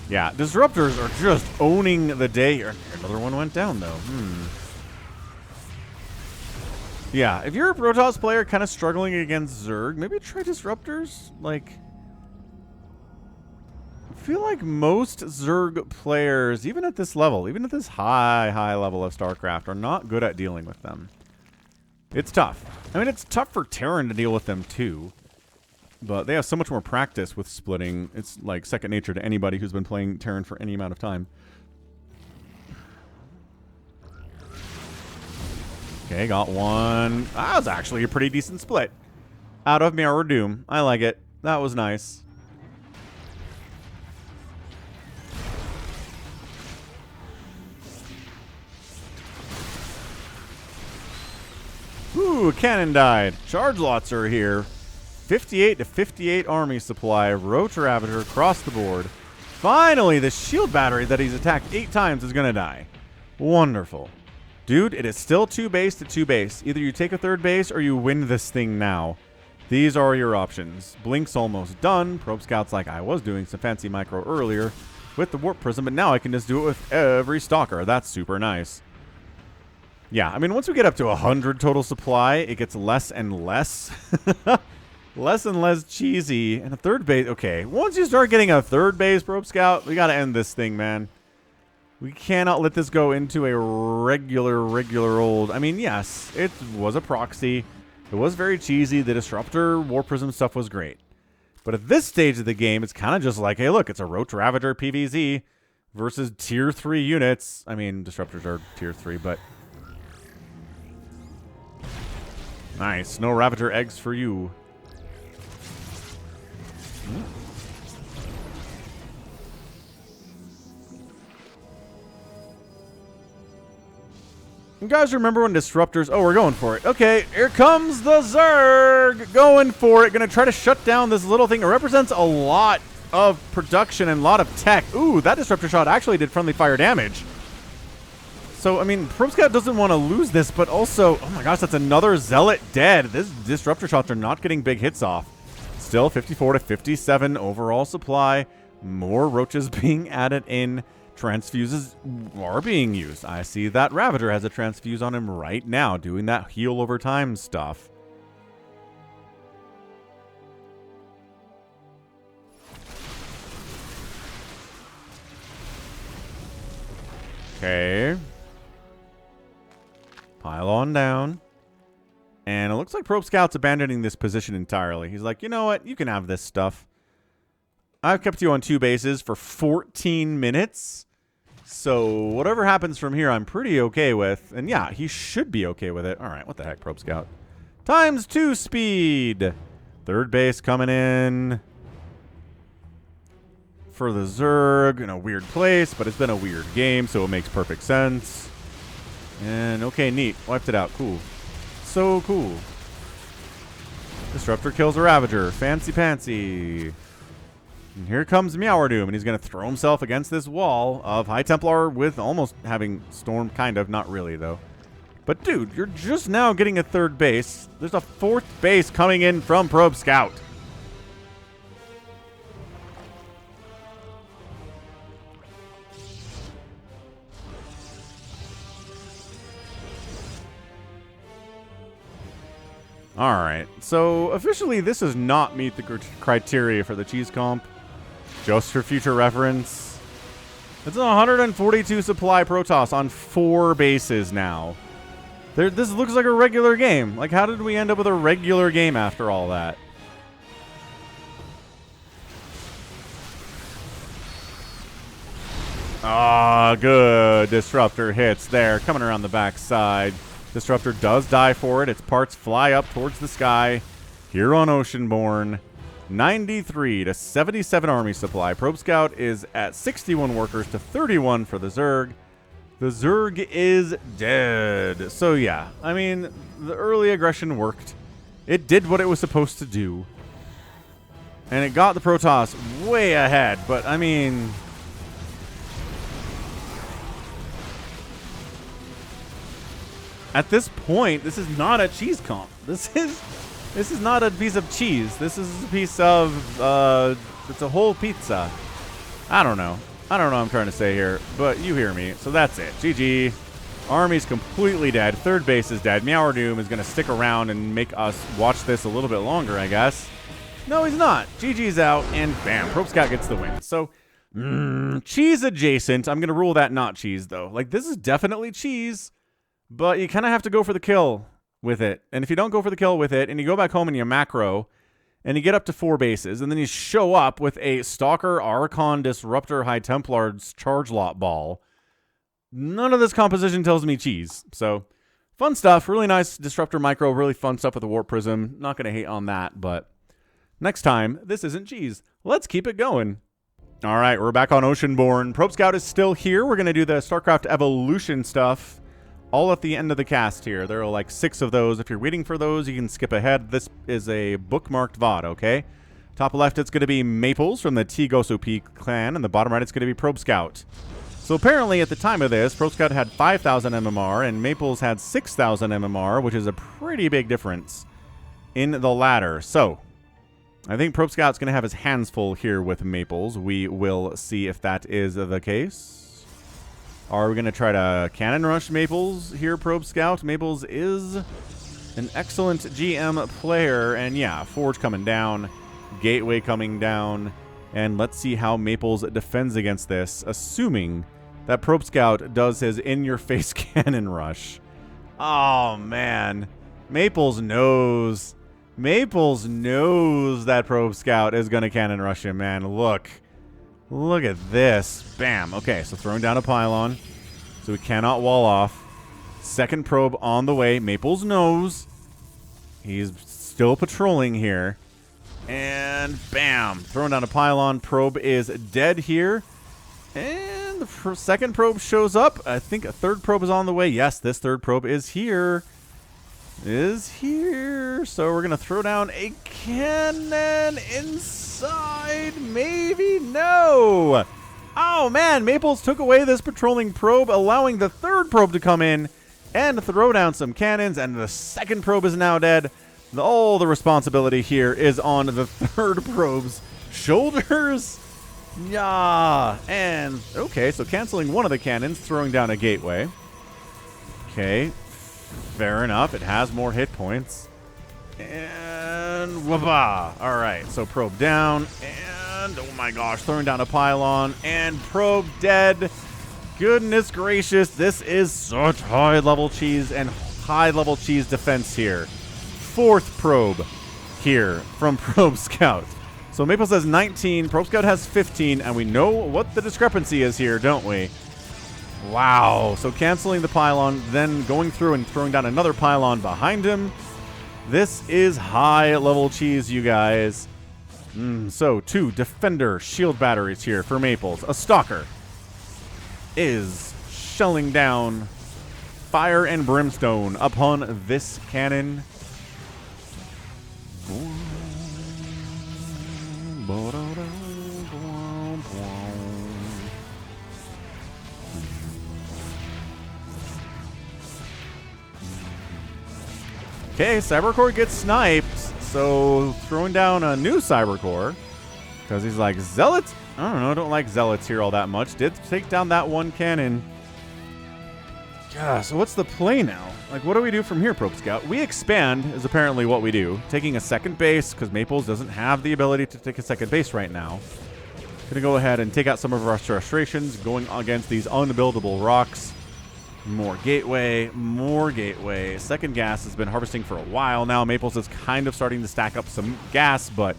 Yeah, disruptors are just owning the day here. Another one went down, though. Yeah, if you're a Protoss player kind of struggling against Zerg, maybe try disruptors. Like, I feel like most Zerg players, even at this level, even at this high level of StarCraft, are not good at dealing with them. It's tough. I mean, it's tough for Terran to deal with them, too. But they have so much more practice with splitting. It's like second nature to anybody who's been playing Terran for any amount of time. Okay, got one. That was actually a pretty decent split. Out of Meowerdoom. I like it. That was nice. Ooh, a cannon died. Charge lots are here. 58 to 58 army supply. Roach Ravager across the board. Finally, the shield battery that he's attacked 8 times is going to die. Wonderful. Dude, it is still 2 base to 2 base. Either you take a 3rd base or you win this thing now. These are your options. Blink's almost done. ProbeScout's like I was doing some fancy micro earlier with the Warp Prism, but now I can just do it with every stalker. That's super nice. Yeah, I mean, once we get up to 100 total supply, it gets less and less. Less and less cheesy. And a 3rd base. Okay, once you start getting a 3rd base, ProbeScout, we got to end this thing, man. We cannot let this go into a regular old... I mean, yes, it was a proxy. It was very cheesy. The Disruptor War Prism stuff was great. But at this stage of the game, it's kind of just like, hey, look, it's a Roach Ravager PvZ versus tier 3 units. I mean, Disruptors are tier 3, but... Nice. No Ravager eggs for you. You guys remember when Disruptors... Oh, we're going for it. Okay, here comes the Zerg. Going for it. Going to try to shut down this little thing. It represents a lot of production and a lot of tech. Ooh, that Disruptor shot actually did friendly fire damage. So, I mean, ProbeScout doesn't want to lose this, but also... Oh my gosh, that's another Zealot dead. These Disruptor shots are not getting big hits off. Still 54 to 57 overall supply. More roaches being added in. Transfuses are being used. I see that Ravager has a transfuse on him right now, doing that heal over time stuff. Okay. Pile on down. And it looks like ProbeScout's abandoning this position entirely. He's like, you know what? You can have this stuff. I've kept you on 2 bases for 14 minutes. So whatever happens from here, I'm pretty okay with. And yeah, he should be okay with it. All right, what the heck, ProbeScout? Times 2 speed. 3rd base coming in. For the Zerg in a weird place, but it's been a weird game, so it makes perfect sense. And okay, neat. Wiped it out. Cool. So cool. Disruptor kills a Ravager. Fancy pantsy. And here comes Meowerdoom, and he's going to throw himself against this wall of High Templar with almost having Storm, kind of. Not really, though. But, dude, you're just now getting a 3rd base. There's a 4th base coming in from ProbeScout. Alright, so officially this does not meet the criteria for the cheese comp. Just for future reference. It's a 142 supply Protoss on 4 bases now. This looks like a regular game. Like, how did we end up with a regular game after all that? Ah, good. Disruptor hits there, coming around the backside. Disruptor does die for it. Its parts fly up towards the sky. Here on Oceanborn, 93 to 77 army supply. ProbeScout is at 61 workers to 31 for the Zerg. The Zerg is dead. So yeah, I mean, the early aggression worked. It did what it was supposed to do. And it got the Protoss way ahead, but I mean... At this point, this is not a cheese comp. This is not a piece of cheese. This is a piece of, it's a whole pizza. I don't know. I don't know what I'm trying to say here, but you hear me. So that's it. GG. Army's completely dead. 3rd base is dead. Meowerdoom is going to stick around and make us watch this a little bit longer, I guess. No, he's not. GG's out, and bam, ProbeScout gets the win. So, cheese adjacent. I'm going to rule that not cheese, though. Like, this is definitely cheese. But you kind of have to go for the kill with it. And if you don't go for the kill with it, and you go back home and you macro, and you get up to 4 bases, and then you show up with a Stalker, Archon, Disruptor, High Templar's Charge Lot Ball, none of this composition tells me cheese. So, fun stuff. Really nice Disruptor micro. Really fun stuff with the Warp Prism. Not going to hate on that, but next time, this isn't cheese. Let's keep it going. All right, we're back on Oceanborn. ProbeScout is still here. We're going to do the StarCraft Evolution stuff all at the end of the cast here. There are like 6 of those. If you're waiting for those, you can skip ahead. This is a bookmarked VOD, okay? Top left, it's going to be Maplez from the T-Gosu-P clan, and the bottom right, it's going to be ProbeScout. So apparently, at the time of this, ProbeScout had 5,000 MMR, and Maplez had 6,000 MMR, which is a pretty big difference in the latter. So, I think ProbeScout's going to have his hands full here with Maplez. We will see if that is the case. Are we going to try to cannon rush Maplez here, ProbeScout? Maplez is an excellent GM player, and yeah, Forge coming down. Gateway coming down, and let's see how Maplez defends against this, assuming that ProbeScout does his in-your-face cannon rush. Oh, man. Maplez knows. Maplez knows that ProbeScout is going to cannon rush him, man. Look. Look at this. Bam. Okay, so throwing down a pylon, so we cannot wall off. Second probe on the way. Maplez knows. He's still patrolling here. And bam, throwing down a pylon. Probe is dead here. And the second probe shows up. I think a third probe is on the way. Yes, this third probe is here. So we're going to throw down a cannon inside. Maybe no. Oh, man, Maplez took away this patrolling probe, allowing the third probe to come in and throw down some cannons. And the second probe is now dead. All the responsibility here is on the third probe's shoulders. Yeah. And, okay, so canceling one of the cannons, throwing down a gateway. Okay. Fair enough. It has more hit points. And, wah-bah. All right, so probe down. And, oh my gosh, throwing down a pylon. And probe dead. Goodness gracious. This is such high-level cheese and high-level cheese defense here. Fourth probe here from ProbeScout. So Maplez has 19, ProbeScout has 15, and we know what the discrepancy is here, don't we? Wow. So canceling the pylon, then going through and throwing down another pylon behind him. This is high-level cheese, you guys. So 2 defender shield batteries here for Maplez. A stalker is shelling down fire and brimstone upon this cannon. Okay, Cybercore gets sniped, so throwing down a new Cybercore because he's like, Zealots? I don't know, I don't like Zealots here all that much. Did take down that one cannon. Yeah, so what's the play now? Like, what do we do from here, ProbeScout? We expand is apparently what we do. Taking a second base, because Maplez doesn't have the ability to take a second base right now. Gonna go ahead and take out some of our frustrations, going against these unbuildable rocks. More gateway, more gateway. Second gas has been harvesting for a while now. Maplez is kind of starting to stack up some gas, but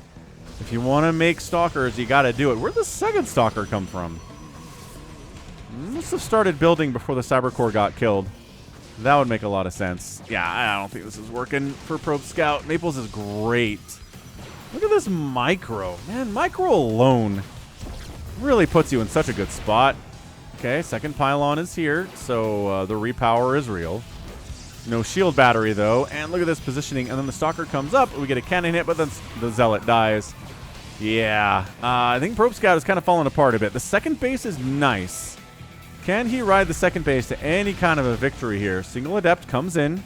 if you want to make stalkers, you gotta do it. Where'd the second stalker come from? Must have started building before the Cybercore got killed. That would make a lot of sense. Yeah, I don't think this is working for ProbeScout. Maplez is great. Look at this micro. Man, micro alone really puts you in such a good spot. Okay, second pylon is here, so the repower is real. No shield battery, though. And look at this positioning. And then the stalker comes up. We get a cannon hit, but then the zealot dies. Yeah, I think ProbeScout is kind of falling apart a bit. The second base is nice. Can he ride the second base to any kind of a victory here? Single Adept comes in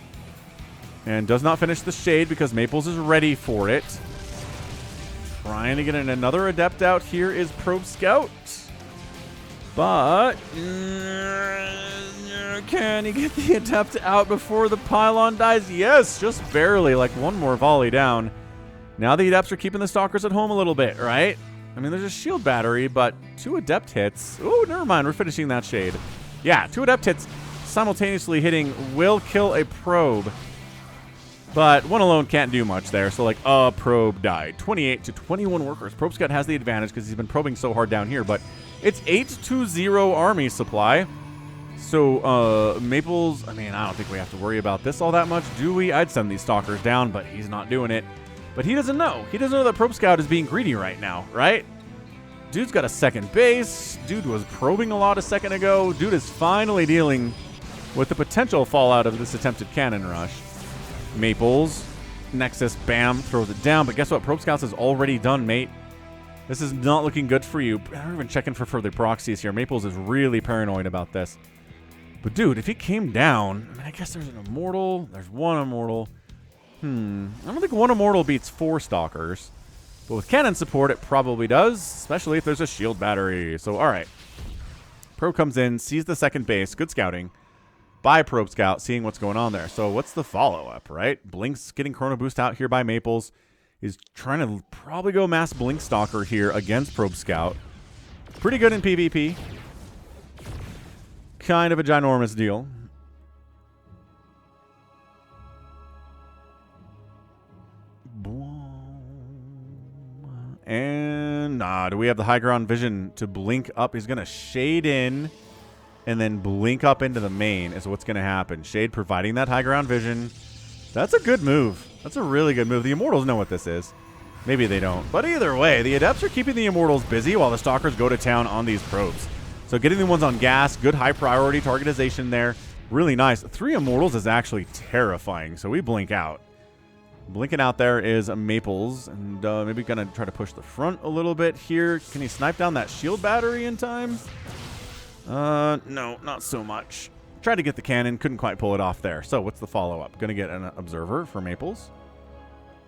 and does not finish the shade because Maplez is ready for it. Trying to get another Adept out here is ProbeScout. But can he get the Adept out before the pylon dies? Yes, just barely, like one more volley down. Now the Adepts are keeping the Stalkers at home a little bit, right? I mean, there's a shield battery, but 2 Adept hits. Oh, never mind. We're finishing that shade. Yeah, 2 Adept hits simultaneously hitting will kill a probe. But one alone can't do much there. So, like, a probe died. 28 to 21 workers. ProbeScout has the advantage because he's been probing so hard down here. But it's 8-0 army supply. So, Maplez, I mean, I don't think we have to worry about this all that much, do we? I'd send these Stalkers down, but he's not doing it. But he doesn't know. He doesn't know that ProbeScout is being greedy right now, right? Dude's got a second base. Dude was probing a lot a second ago. Dude is finally dealing with the potential fallout of this attempted cannon rush. Maples, Nexus, bam, throws it down. But guess what? ProbeScouts is already done, mate. This is not looking good for you. I'm even checking for further proxies here. Maples is really paranoid about this. But dude, if he came down, I mean, I guess there's an immortal. There's one immortal. I don't think one immortal beats 4 stalkers. But with cannon support, it probably does, especially if there's a shield battery. So, all right. Probe comes in, sees the second base. Good scouting by ProbeScout, seeing what's going on there. So what's the follow-up, right? Blink's getting Chrono Boost out here by Maples. He's trying to probably go mass Blink Stalker here against ProbeScout. Pretty good in PvP. Kind of a ginormous deal. And do we have the high ground vision to blink up? He's going to shade in and then blink up into the main is what's going to happen. Shade providing that high ground vision. That's a good move. That's a really good move. The Immortals know what this is. Maybe they don't. But either way, the Adepts are keeping the Immortals busy while the Stalkers go to town on these probes. So getting the ones on gas, good high priority targetization there. Really nice. 3 Immortals is actually terrifying, so we blink out. Blinking out there is Maples, and maybe going to try to push the front a little bit here. Can he snipe down that shield battery in time? No, not so much. Tried to get the cannon, couldn't quite pull it off there. So what's the follow-up? Going to get an Observer for Maples.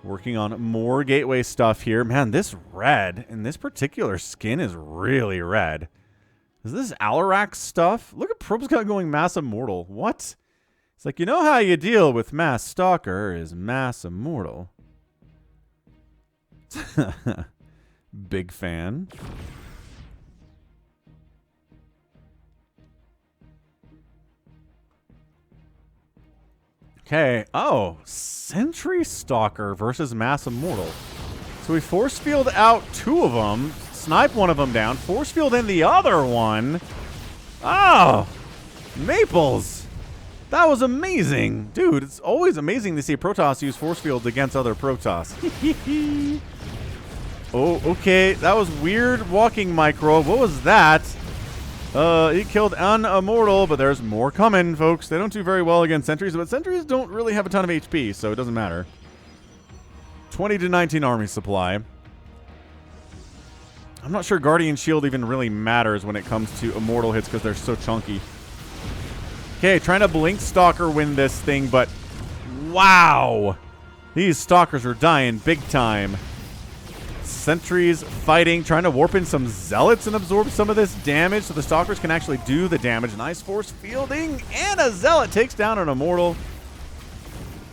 Working on more gateway stuff here. Man, this red in this particular skin is really red. Is this Alarak stuff? Look at ProbeScout going Mass Immortal. What? It's like, you know how you deal with Mass Stalker is Mass Immortal. Big fan. Okay. Oh, Sentry Stalker versus Mass Immortal. So we force field out 2 of them, snipe one of them down, force field in the other one. Oh, Maples. That was amazing. Dude, it's always amazing to see Protoss use force fields against other Protoss. Oh, okay. That was weird walking micro. What was that? He killed an Immortal, but there's more coming, folks. They don't do very well against Sentries, but Sentries don't really have a ton of HP, so it doesn't matter. 20 to 19 army supply. I'm not sure Guardian Shield even really matters when it comes to Immortal hits because they're so chunky. Okay, trying to Blink Stalker win this thing, but wow. These Stalkers are dying big time. Sentries fighting, trying to warp in some Zealots and absorb some of this damage so the Stalkers can actually do the damage. Nice force fielding, and a Zealot takes down an Immortal.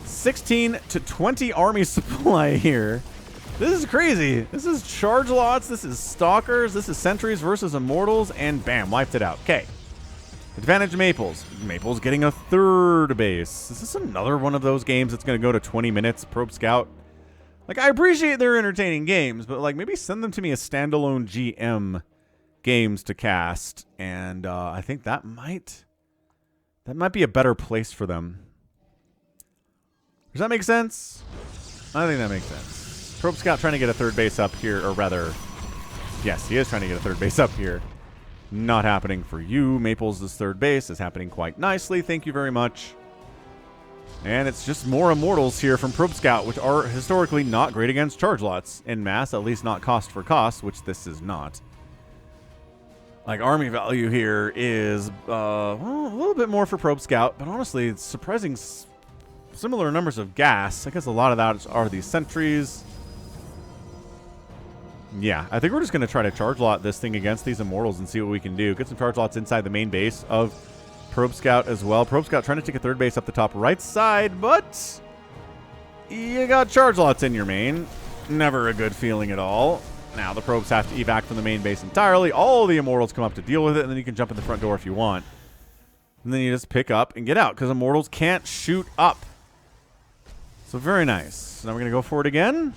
16 to 20 army supply here. This is crazy. This is charge lots, this is Stalkers, this is Sentries versus Immortals, and bam, wiped it out. Okay. Advantage Maples. Maples getting a 3rd base. Is this another one of those games that's going to go to 20 minutes, ProbeScout? Like, I appreciate their entertaining games, but, like, maybe send them to me as standalone GM games to cast. And I think that might be a better place for them. Does that make sense? I think that makes sense. ProbeScout trying to get a 3rd base up here, or rather, yes, he is trying to get a 3rd base up here. Not happening for you. Maples' 3rd base is happening quite nicely. Thank you very much. And it's just more Immortals here from ProbeScout, which are historically not great against charge lots in mass, at least not cost for cost, which this is not. Like, army value here is well, a little bit more for ProbeScout, but honestly, it's surprising similar numbers of gas. I guess a lot of that are these Sentries. Yeah, I think we're just going to try to charge lot this thing against these Immortals and see what we can do. Get some charge lots inside the main base of ProbeScout as well. ProbeScout trying to take a 3rd base up the top right side, but you got charge lots in your main. Never a good feeling at all. Now the probes have to evac from the main base entirely. All the Immortals come up to deal with it, and then you can jump in the front door if you want. And then you just pick up and get out, because Immortals can't shoot up. So very nice. So now we're going to go for it again.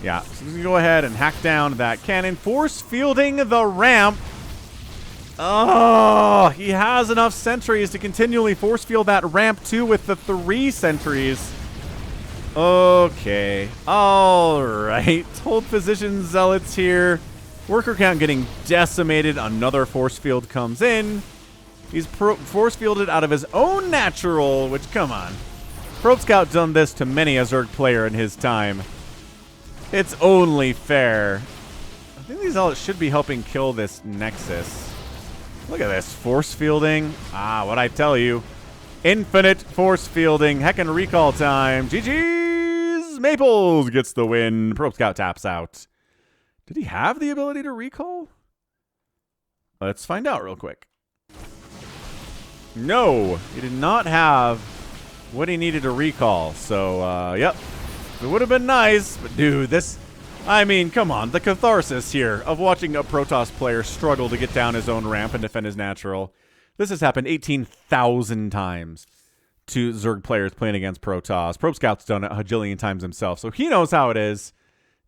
Yeah, so we're going to go ahead and hack down that cannon. Force fielding the ramp. Oh, he has enough Sentries to continually force field that ramp too with the 3 Sentries. Okay. All right. Hold position Zealots here. Worker count getting decimated. Another force field comes in. He's force fielded out of his own natural, which, come on. ProbeScout done this to many a Zerg player in his time. It's only fair. I think these zealots should be helping kill this Nexus. Look at this. Force fielding. Ah, what I tell you. Infinite force fielding. Heckin' recall time. GG's! Maples gets the win. ProbeScout taps out. Did he have the ability to recall? Let's find out real quick. No, he did not have what he needed to recall. So, yep. It would have been nice, but dude, this... I mean, come on. The catharsis here of watching a Protoss player struggle to get down his own ramp and defend his natural. This has happened 18,000 times to Zerg players playing against Protoss. ProbeScout's done it a bajillion times himself, so he knows how it is.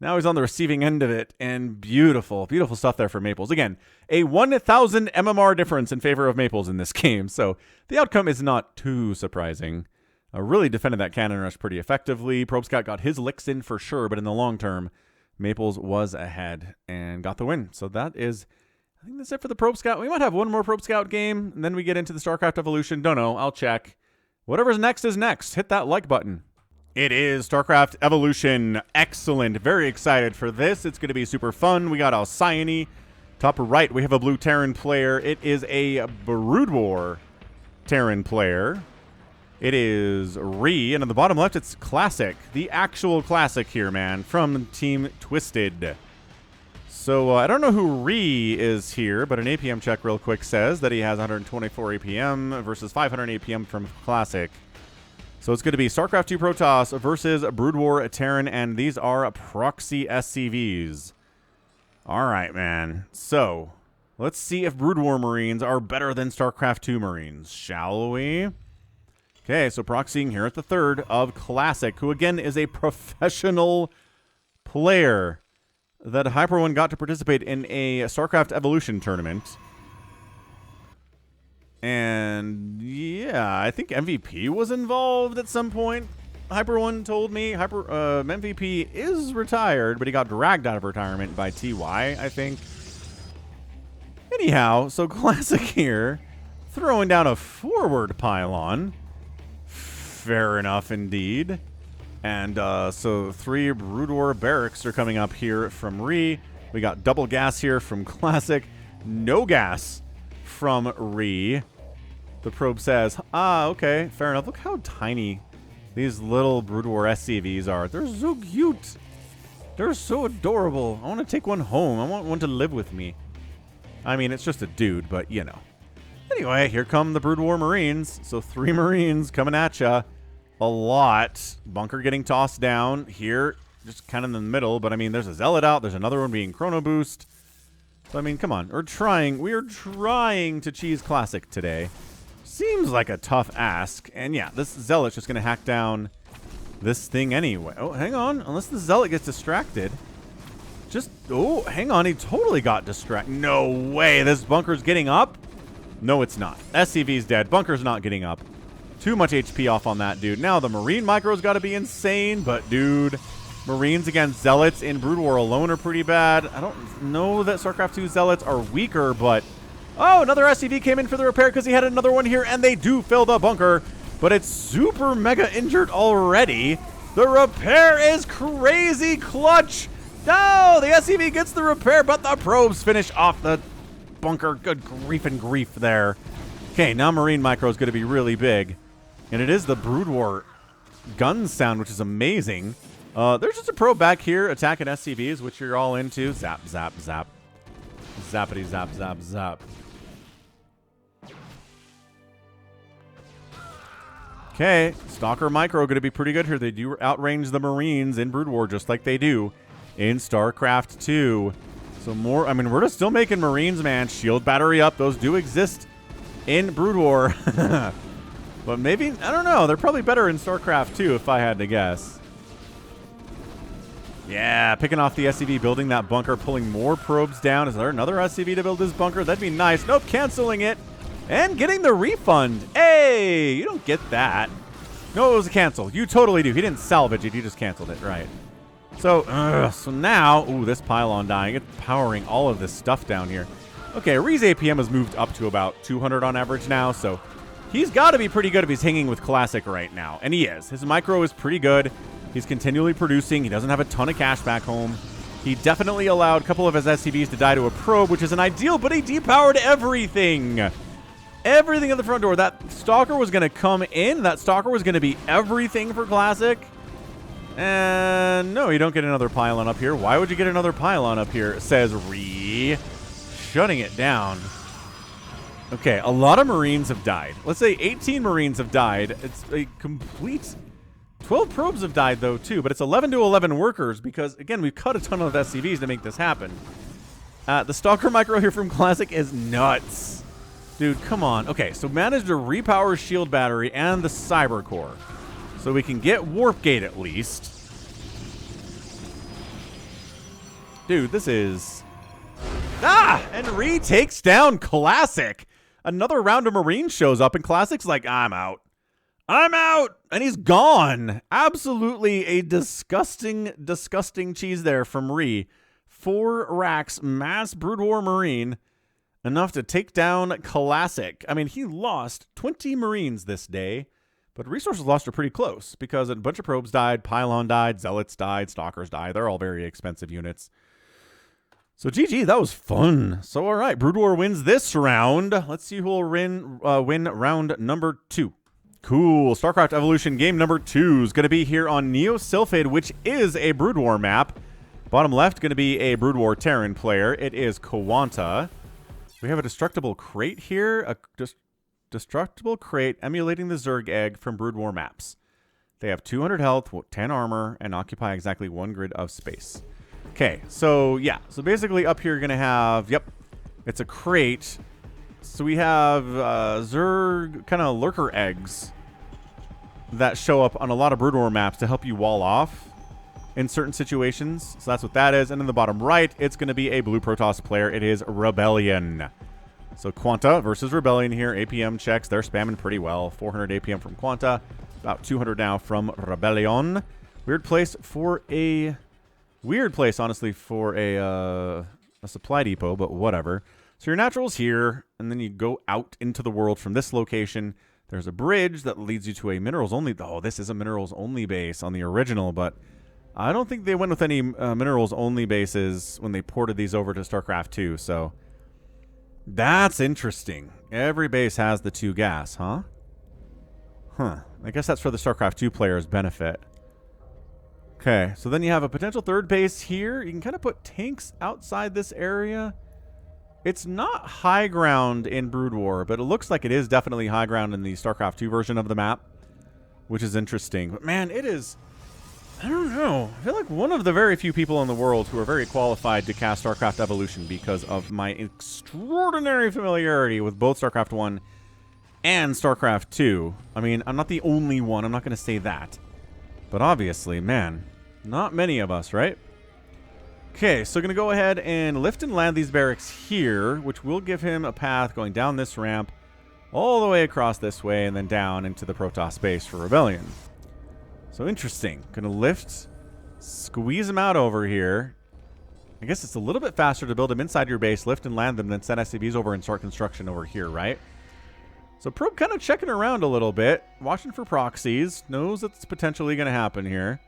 Now he's on the receiving end of it, and beautiful, beautiful stuff there for Maples. Again, a 1,000 MMR difference in favor of Maples in this game, so the outcome is not too surprising. Really defended that cannon rush pretty effectively. ProbeScout got his licks in for sure, but in the long term, Maples was ahead and got the win. So that is, I think that's it for the ProbeScout. We might have one more ProbeScout game, and then we get into the StarCraft Evolution. Don't know. I'll check. Whatever's next is next. Hit that like button. It is StarCraft Evolution. Excellent. Very excited for this. It's going to be super fun. We got Alcyone. Top right, we have a blue Terran player. It is a Brood War Terran player. It is REEEEEE, and on the bottom left, it's Classic. The actual Classic here, man, from Team Twisted. So, I don't know who REEEEEE is here, but an APM check real quick says that he has 124 APM versus 500 APM from Classic. So, it's going to be StarCraft 2 Protoss versus Brood War Terran, and these are proxy SCVs. All right, man. So, let's see if Brood War Marines are better than StarCraft 2 Marines, shall we? Okay, so proxying here at the third of Classic, who again is a professional player that HyperOne got to participate in a StarCraft Evolution tournament. And yeah, I think MVP was involved at some point. HyperOne told me MVP is retired, but he got dragged out of retirement by TY, I think. Anyhow, so Classic here, throwing down a forward pylon. Fair enough, indeed. And so 3 Brood War barracks are coming up here from REEEEEE. We got double gas here from Classic. No gas from REEEEEE. The probe says, okay, fair enough. Look how tiny these little Brood War SCVs are. They're so cute. They're so adorable. I want to take one home. I want one to live with me. I mean, it's just a dude, but you know. Anyway, here come the Brood War Marines. So 3 Marines coming at ya. A lot. Bunker getting tossed down here, just kind of in the middle. But I mean, there's a Zealot out. There's another one being Chrono Boost. So I mean, come on. We are trying to cheese Classic today. Seems like a tough ask. And yeah, this Zealot's just going to hack down this thing anyway. Oh, hang on. Unless the Zealot gets distracted. Oh, hang on. He totally got distracted. No way. This bunker's getting up. No, it's not. SCV's dead. Bunker's not getting up. Too much HP off on that, dude. Now, the Marine micro's got to be insane, but, dude, Marines against Zealots in Brood War alone are pretty bad. I don't know that StarCraft 2 Zealots are weaker, but... Oh, another SCV came in for the repair because he had another one here, and they do fill the bunker, but it's super mega injured already. The repair is crazy clutch. No, the SCV gets the repair, but the probes finish off the bunker. Good grief and grief there. Okay, now Marine micro is going to be really big. And it is the Brood War gun sound, which is amazing. There's just a probe back here attacking SCVs, which you're all into. Zap, zap, zap. Zappity, zap, zap, zap. Okay, Stalker Micro going to be pretty good here. They do outrange the Marines in Brood War just like they do in StarCraft 2. So more, I mean, we're just still making Marines, man. Shield battery up. Those do exist in Brood War. But maybe, I don't know. They're probably better in StarCraft 2 if I had to guess. Yeah, picking off the SCV, building that bunker, pulling more probes down. Is there another SCV to build this bunker? That'd be nice. Nope, canceling it. And getting the refund. Hey, you don't get that. No, it was a cancel. You totally do. He didn't salvage it. He just canceled it, right? So now, ooh, this pylon dying. It's powering all of this stuff down here. Okay, Ree's APM has moved up to about 200 on average now, so he's got to be pretty good if he's hanging with Classic right now. And he is. His micro is pretty good. He's continually producing. He doesn't have a ton of cash back home. He definitely allowed a couple of his SCVs to die to a probe, which isn't ideal, but he depowered everything. Everything at the front door. That Stalker was going to come in. That Stalker was going to be everything for Classic. And no, you don't get another pylon up here. Why would you get another pylon up here? Says Ree. Shutting it down. Okay, a lot of Marines have died. Let's say 18 Marines have died. It's a complete... 12 probes have died, though, too. But it's 11 to 11 workers because, again, we've cut a ton of SCVs to make this happen. The Stalker micro here from Classic is nuts. Dude, come on. Okay, so managed to repower Shield Battery and the Cyber Core. So we can get Warp Gate at least. Dude, this is... Ah! And Ree takes down Classic. Another round of Marines shows up, and Classic's like, I'm out. I'm out! And he's gone. Absolutely a disgusting, disgusting cheese there from Ree. 4 racks, mass Brood War Marine. Enough to take down Classic. I mean, he lost 20 Marines this day, but resources lost are pretty close because a bunch of probes died, Pylon died, Zealots died, Stalkers died. They're all very expensive units. So GG, that was fun. So all right, Brood War wins this round. Let's see who will win round number 2. Cool. StarCraft Evolution game number 2 is going to be here on Neo Sylphid, which is a Brood War map. Bottom left, going to be a Brood War Terran player. It is QuanTa. We have a destructible crate here. A destructible crate emulating the Zerg egg from Brood War maps. They have 200 health, 10 armor, and occupy exactly 1 grid of space. Okay, so yeah. So basically up here you're going to have, yep, it's a crate. So we have Zerg kind of lurker eggs that show up on a lot of Brood War maps to help you wall off in certain situations. So that's what that is. And in the bottom right, it's going to be a blue Protoss player. It is Rebellion. So QuanTa versus Rebellion here. APM checks. They're spamming pretty well. 400 APM from QuanTa. About 200 now from Rebellion. Weird place, honestly, for a supply depot, but whatever. So your natural's here, and then you go out into the world from this location. There's a bridge that leads you to a minerals-only... Oh, this is a minerals-only base on the original, but I don't think they went with any minerals-only bases when they ported these over to StarCraft 2, so that's interesting. Every base has the 2 gas, huh? Huh. I guess that's for the StarCraft 2 players' benefit. Okay, so then you have a potential third base here. You can kind of put tanks outside this area. It's not high ground in Brood War, but it looks like it is definitely high ground in the StarCraft 2 version of the map, which is interesting. But man, it is... I don't know. I feel like one of the very few people in the world who are very qualified to cast StarCraft Evolution because of my extraordinary familiarity with both StarCraft 1 and StarCraft 2. I mean, I'm not the only one. I'm not going to say that. But obviously, man, not many of us, right? Okay, so going to go ahead and lift and land these barracks here, which will give him a path going down this ramp, all the way across this way, and then down into the Protoss base for Rebellion. So interesting. Going to lift, squeeze him out over here. I guess it's a little bit faster to build them inside your base, lift and land them, then send SCVs over and start construction over here, right? So Probe kind of checking around a little bit, watching for proxies, knows that's potentially going to happen here.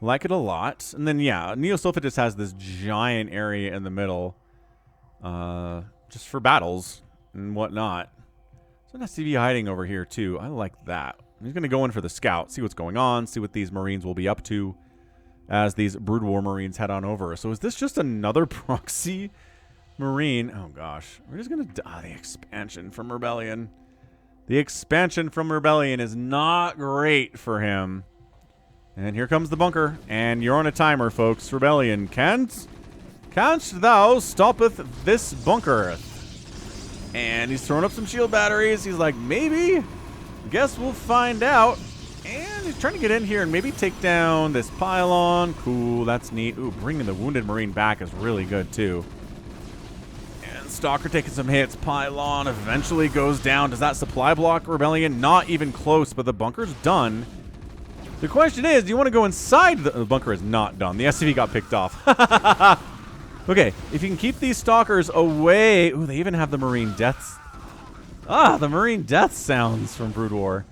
Like it a lot. And then, yeah, Neo Sylphid just has this giant area in the middle just for battles and whatnot. So an SCV hiding over here, too. I like that. He's going to go in for the scout, see what's going on, see what these Marines will be up to as these Brood War Marines head on over. So is this just another proxy Marine? Oh, gosh. We're just going to die. The expansion from Rebellion. The expansion from Rebellion is not great for him. And here comes the bunker. And you're on a timer, folks. Rebellion. Canst thou stoppeth this bunker? And he's throwing up some shield batteries. He's like, maybe. Guess we'll find out. And he's trying to get in here and maybe take down this pylon. Cool, that's neat. Ooh, bringing the wounded Marine back is really good, too. And Stalker taking some hits. Pylon eventually goes down. Does that supply block Rebellion? Not even close, but the bunker's done. The question is, do you want to go inside? The bunker is not done. The SCV got picked off. Okay, if you can keep these stalkers away. Ooh, they even have the marine deaths. Ah, the marine death sounds from Brood War.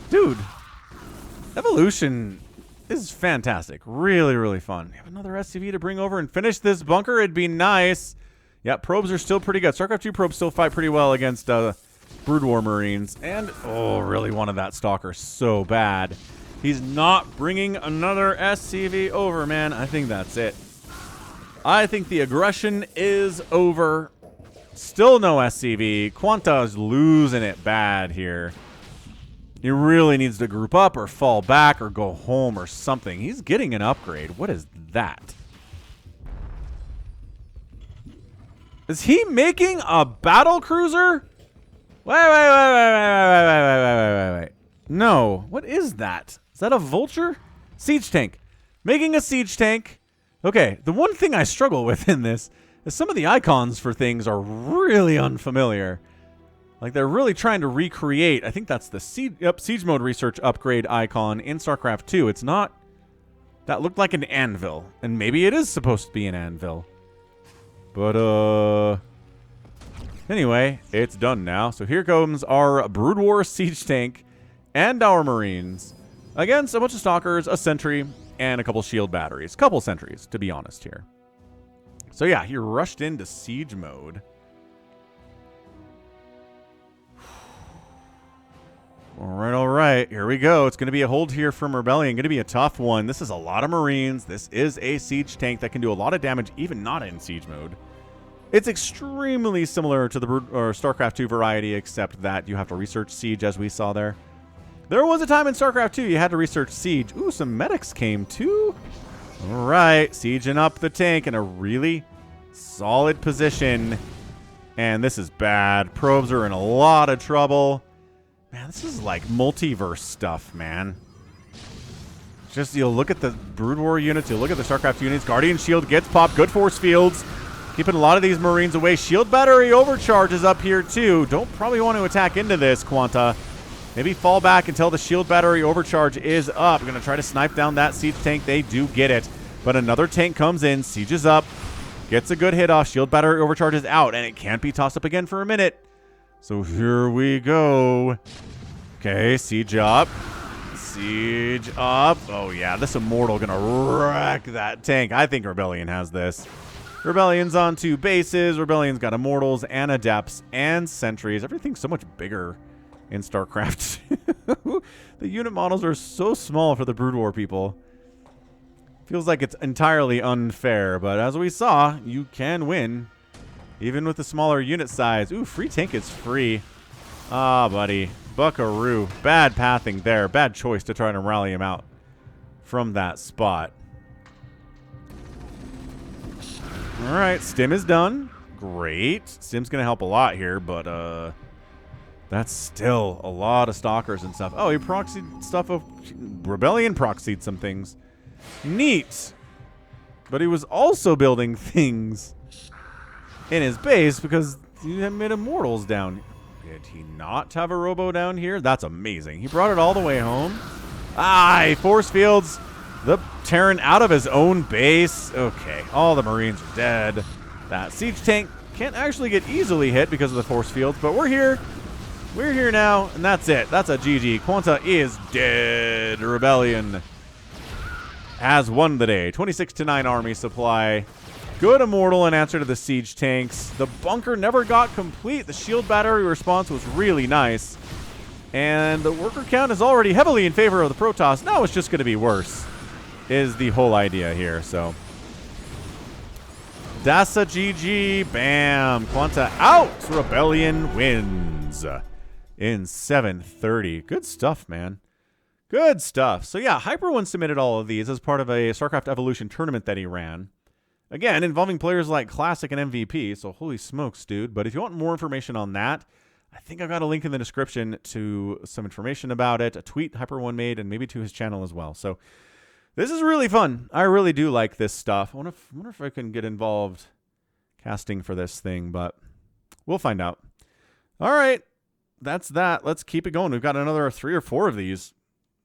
Dude, evolution is fantastic. Really, really fun. We have another SCV to bring over and finish this bunker. It'd be nice. Yeah, probes are still pretty good. StarCraft 2 probes still fight pretty well against Brood War Marines. And, oh, really wanted that stalker so bad. He's not bringing another SCV over, man. I think that's it. I think the aggression is over. Still no SCV. QuanTa is losing it bad here. He really needs to group up or fall back or go home or something. He's getting an upgrade. What is that? Is he making a battle cruiser? Wait. No. What is that? Is that a vulture? Siege tank. Making a siege tank. Okay, the one thing I struggle with in this is some of the icons for things are really unfamiliar. Like they're really trying to recreate. I think that's the siege mode research upgrade icon in StarCraft 2. It's not. That looked like an anvil, and maybe it is supposed to be an anvil. But anyway, it's done now. So here comes our Brood War siege tank and our Marines against a bunch of stalkers, a sentry, and a couple shield batteries. Couple sentries, to be honest here. So yeah, he rushed into siege mode. All right. Here we go. It's going to be a hold here from Rebellion. Going to be a tough one. This is a lot of Marines. This is a siege tank that can do a lot of damage, even not in siege mode. It's extremely similar to the StarCraft 2 variety, except that you have to research siege, as we saw there. There was a time in StarCraft 2 you had to research siege. Ooh, some medics came too. All right. Sieging up the tank in a really solid position. And this is bad. Probes are in a lot of trouble. Man, this is like multiverse stuff, man. Just, you'll look at the Brood War units, you'll look at the StarCraft units. Guardian Shield gets popped. Good force fields. Keeping a lot of these Marines away. Shield battery overcharges up here, too. Don't probably want to attack into this, QuanTa. Maybe fall back until the shield battery overcharge is up. We're going to try to snipe down that siege tank. They do get it. But another tank comes in, sieges up, gets a good hit off. Shield battery overcharges out, and it can't be tossed up again for a minute. So here we go. Okay, siege up. Siege up. Oh, yeah, this Immortal going to wreck that tank. I think Rebellion has this. Rebellion's on 2 bases. Rebellion's got Immortals and Adepts and Sentries. Everything's so much bigger in StarCraft. The unit models are so small for the Brood War people. Feels like it's entirely unfair, but as we saw, you can win. Even with the smaller unit size. Ooh, free tank is free. Ah, buddy. Buckaroo. Bad pathing there. Bad choice to try to rally him out from that spot. All right, Stim is done. Great. Stim's going to help a lot here, but that's still a lot of stalkers and stuff. Oh, he proxied stuff of Rebellion proxied some things. Neat. But he was also building things in his base because he had made Immortals down. Did he not have a Robo down here? That's amazing. He brought it all the way home. Ah, he force fields the Terran out of his own base. Okay, all the Marines are dead. That siege tank can't actually get easily hit because of the force fields, but we're here. We're here now, and that's it. That's a GG. QuanTa is dead. Rebellion has won the day. 26-9 army supply. Good Immortal in answer to the siege tanks. The bunker never got complete. The shield battery response was really nice. And the worker count is already heavily in favor of the Protoss. Now it's just going to be worse, is the whole idea here. So, that's a GG. Bam. QuanTa out. Rebellion wins in 7:30. Good stuff, man. Good stuff. So, yeah, Hyper One submitted all of these as part of a StarCraft Evolution tournament that he ran. Again, involving players like Classic and MVP, so holy smokes, dude. But if you want more information on that, I think I've got a link in the description to some information about it, a tweet Hyper One made, and maybe to his channel as well. So this is really fun. I really do like this stuff. I wonder if I can get involved casting for this thing, but we'll find out. All right, that's that. Let's keep it going. We've got another 3 or 4 of these.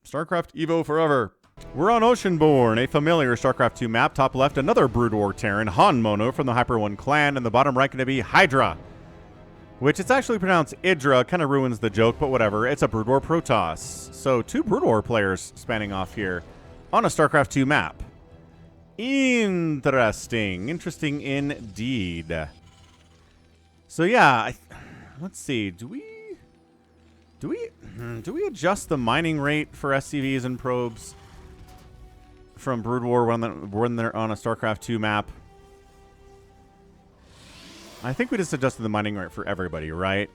StarCraft Evo forever. We're on Oceanborn, a familiar StarCraft 2 map. Top left, another Brood War Terran, HonMonO from the Hyper 1 clan, and the bottom right going to be Highdra, which it's actually pronounced Highdra. Kind of ruins the joke, but whatever. It's a Brood War Protoss. So 2 Brood War players spanning off here on a StarCraft 2 map. Interesting. Interesting indeed. So yeah, let's see. Do we adjust the mining rate for SCVs and probes from Brood War when they're on a StarCraft 2 map? I think we just adjusted the mining rate for everybody, right?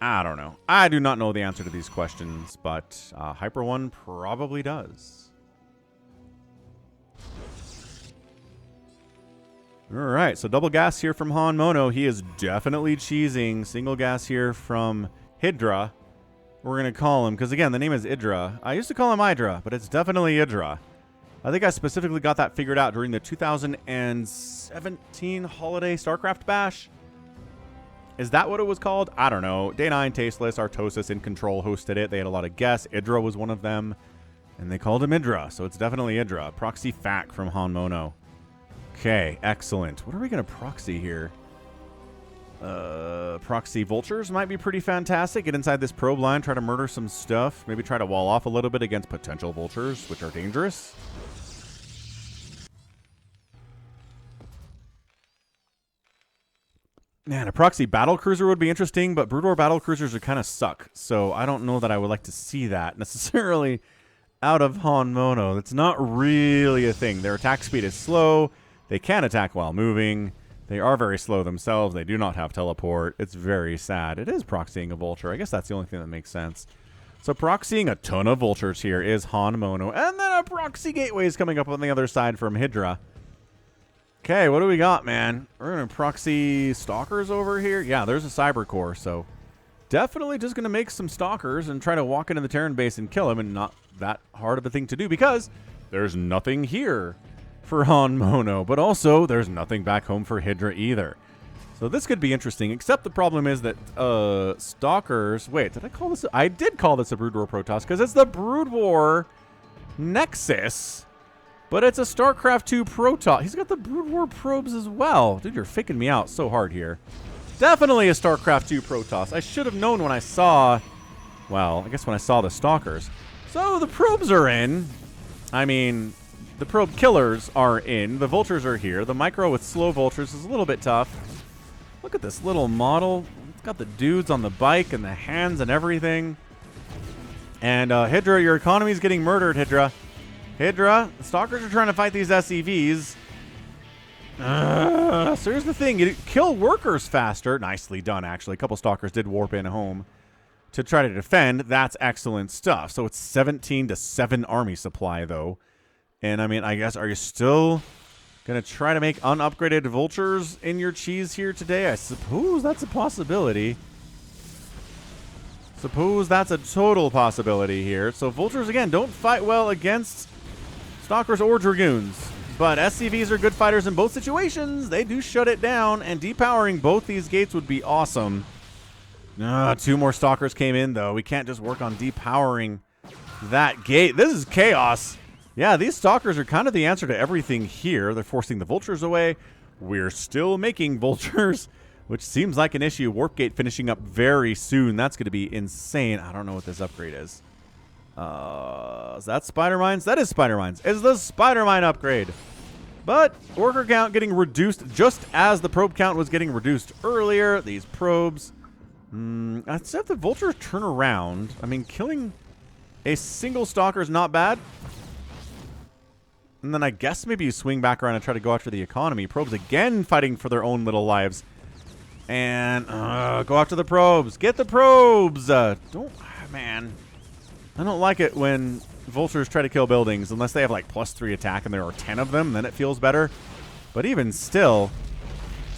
I don't know. I do not know the answer to these questions, but Hyper 1 probably does. All right, so double gas here from HonMonO. He is definitely cheesing. Single gas here from Highdra. We're going to call him, because again, the name is Highdra. I used to call him Highdra, but it's definitely Highdra. I think I specifically got that figured out during the 2017 holiday StarCraft Bash. Is that what it was called? I don't know. Day 9, Tasteless, Artosis, In Control hosted it. They had a lot of guests. Highdra was one of them, and they called him Highdra, so it's definitely Highdra. Proxy FAC from HonMonO. Okay, excellent. What are we going to proxy here? Proxy vultures might be pretty fantastic. Get inside this probe line, try to murder some stuff. Maybe try to wall off a little bit against potential vultures, which are dangerous. Man, a proxy battle cruiser would be interesting, but Brood War battle cruisers are kind of suck. So I don't know that I would like to see that necessarily out of HonMonO. That's not really a thing. Their attack speed is slow. They can attack while moving. They are very slow themselves. They do not have teleport. It's very sad. It is proxying a vulture. I guess that's the only thing that makes sense. So proxying a ton of vultures here is HonMonO. And then a proxy gateway is coming up on the other side from Highdra. Okay, what do we got, man? We're going to proxy stalkers over here. Yeah, there's a cyber core. So definitely just going to make some stalkers and try to walk into the Terran base and kill him. And not that hard of a thing to do because there's nothing here for HonMonO, but also there's nothing back home for Highdra either. So this could be interesting, except the problem is that stalkers... Wait, did I call this... I did call this a Brood War Protoss, because it's the Brood War Nexus, but it's a StarCraft 2 Protoss. He's got the Brood War probes as well. Dude, you're faking me out so hard here. Definitely a StarCraft 2 Protoss. I should have known when I saw... Well, I guess when I saw the stalkers. So the probes are in. I mean... The probe killers are in. The vultures are here. The micro with slow vultures is a little bit tough. Look at this little model. It's got the dudes on the bike and the hands and everything. And Highdra, your economy is getting murdered, Highdra. Highdra, the stalkers are trying to fight these SCVs. So here's the thing. You kill workers faster. Nicely done, actually. A couple stalkers did warp in home to try to defend. That's excellent stuff. So it's 17 to 7 army supply, though. And, I mean, I guess, are you still going to try to make unupgraded vultures in your cheese here today? I suppose that's a possibility. Suppose that's a total possibility here. So vultures, again, don't fight well against stalkers or dragoons. But SCVs are good fighters in both situations. They do shut it down, and depowering both these gates would be awesome. 2 more stalkers came in, though. We can't just work on depowering that gate. This is chaos. Yeah, these stalkers are kind of the answer to everything here. They're forcing the vultures away. We're still making vultures, which seems like an issue. Warp gate finishing up very soon. That's going to be insane. I don't know what this upgrade is. Is that Spider Mines? That is Spider Mines. It's the Spider Mine upgrade. But worker count getting reduced just as the probe count was getting reduced earlier. These probes. I'd say if the vultures turn around, I mean, killing a single stalker is not bad. And then I guess maybe you swing back around and try to go after the economy. Probes again fighting for their own little lives. And go after the probes. Get the probes. Man. I don't like it when vultures try to kill buildings unless they have like +3 attack and there are 10 of them. Then it feels better. But even still,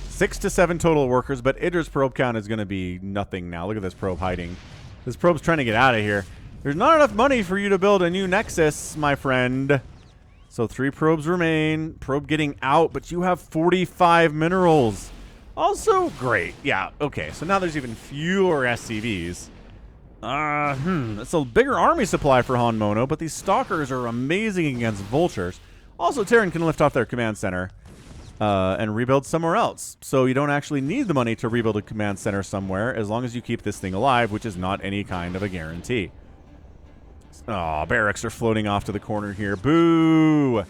6 to 7 total workers. But Higdra's probe count is going to be nothing now. Look at this probe hiding. This probe's trying to get out of here. There's not enough money for you to build a new Nexus, my friend. So 3 probes remain. Probe getting out, but you have 45 minerals. Also great. Yeah, okay. So now there's even fewer SCVs. It's a bigger army supply for HonMonO, but these stalkers are amazing against vultures. Also, Terran can lift off their command center and rebuild somewhere else. So you don't actually need the money to rebuild a command center somewhere as long as you keep this thing alive, which is not any kind of a guarantee. Oh, barracks are floating off to the corner here. Boo!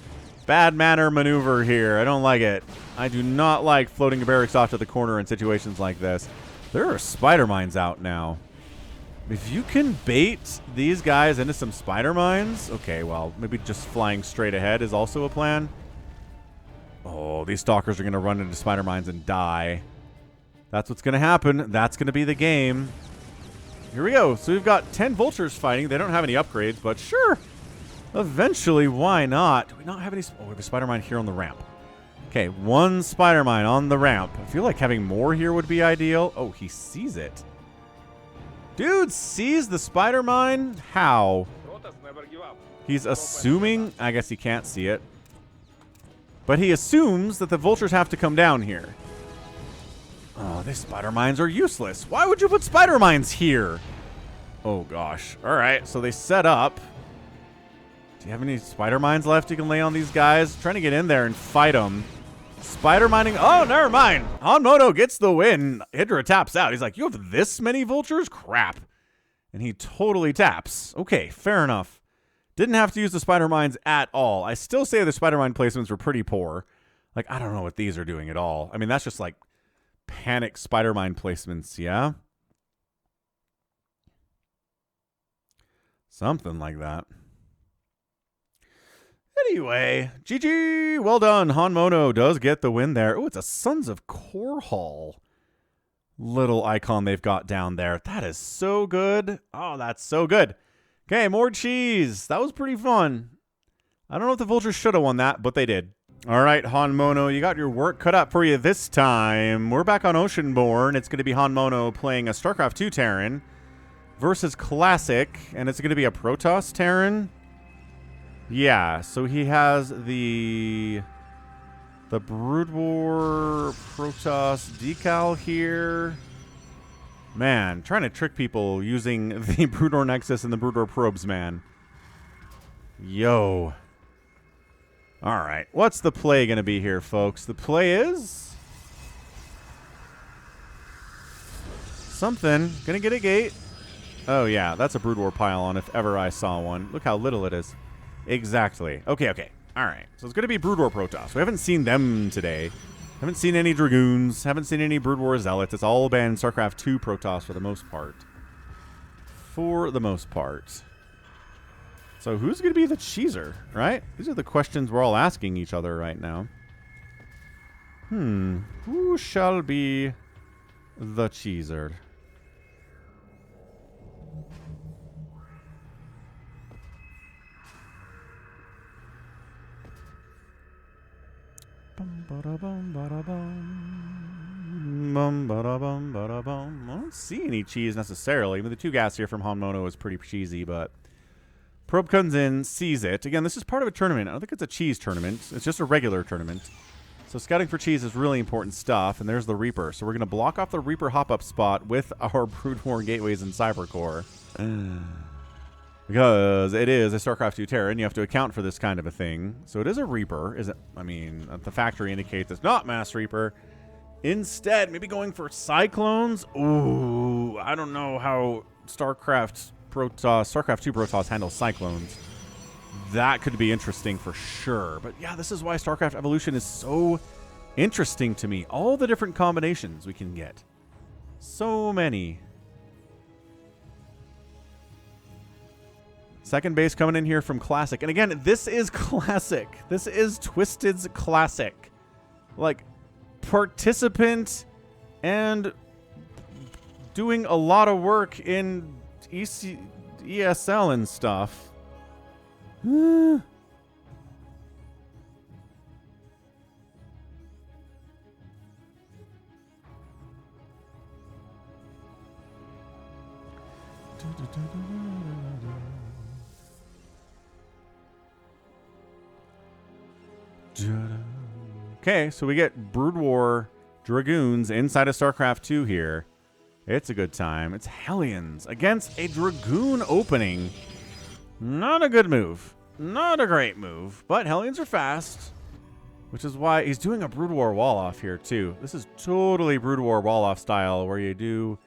Bad manner maneuver here. I don't like it. I do not like floating barracks off to the corner in situations like this. There are spider mines out now. If you can bait these guys into some spider mines, okay, well, maybe just flying straight ahead is also a plan. Oh, these stalkers are going to run into spider mines and die. That's what's going to happen. That's going to be the game. Here we go. So we've got 10 vultures fighting. They don't have any upgrades, but sure. Eventually, why not? Do we not have any? Oh, we have a spider mine here on the ramp. Okay, one spider mine on the ramp. I feel like having more here would be ideal. Oh, he sees it. Dude sees the spider mine? How? He's assuming, I guess he can't see it, but he assumes that the vultures have to come down here. Oh, these spider mines are useless. Why would you put spider mines here? Oh, gosh. All right, so they set up. Do you have any spider mines left you can lay on these guys? Trying to get in there and fight them. Spider mining. Oh, never mind. HonMonO gets the win. Highdra taps out. He's like, you have this many vultures? Crap. And he totally taps. Okay, fair enough. Didn't have to use the spider mines at all. I still say the spider mine placements were pretty poor. Like, I don't know what these are doing at all. I mean, that's just like panic spider mine placements, yeah? Something like that. Anyway, GG, well done. HonMonO does get the win there. Oh, it's a Sons of Korhal little icon they've got down there. That is so good. Oh, that's so good. Okay, more cheese. That was pretty fun. I don't know if the vultures should have won that, but they did. All right, HonMonO, you got your work cut out for you this time. We're back on Oceanborn. It's going to be HonMonO playing a StarCraft 2 Terran versus Classic, and it's going to be a Protoss Terran. Yeah, so he has the Brood War Protoss decal here. Man, trying to trick people using the Brood War Nexus and the Brood War probes, man. Yo. All right, what's the play going to be here, folks? The play is something. Gonna get a gate. Oh, yeah, that's a Brood War pylon if ever I saw one. Look how little it is. Exactly. Okay, okay. All right. So it's going to be Brood War Protoss. We haven't seen them today. Haven't seen any Dragoons. Haven't seen any Brood War Zealots. It's all been StarCraft 2 Protoss for the most part. For the most part. So who's going to be the cheeser, right? These are the questions we're all asking each other right now. Who shall be the cheeser? I don't see any cheese necessarily. I mean, the 2 gas here from HonMonO is pretty cheesy, but Probe comes in, sees it. Again, this is part of a tournament. I don't think it's a cheese tournament. It's just a regular tournament. So scouting for cheese is really important stuff, and there's the Reaper. So we're going to block off the Reaper hop-up spot with our Brood War gateways and Cybercore. Because it is a StarCraft 2 Terran, you have to account for this kind of a thing. So it is a Reaper. Is it? I mean, the factory indicates it's not Mass Reaper. Instead, maybe going for Cyclones. Ooh, I don't know how StarCraft 2 Protoss handles Cyclones. That could be interesting for sure. But yeah, this is why StarCraft Evolution is so interesting to me. All the different combinations we can get. So many. Second base coming in here from Classic. And again, this is Classic. This is Twisted's Classic. Like, participant and doing a lot of work in ESL and stuff. Okay, so we get Brood War Dragoons inside of StarCraft 2 here. It's a good time. It's Hellions against a Dragoon opening. Not a good move. Not a great move. But Hellions are fast, which is why he's doing a Brood War wall-off here, too. This is totally Brood War wall-off style, where you do,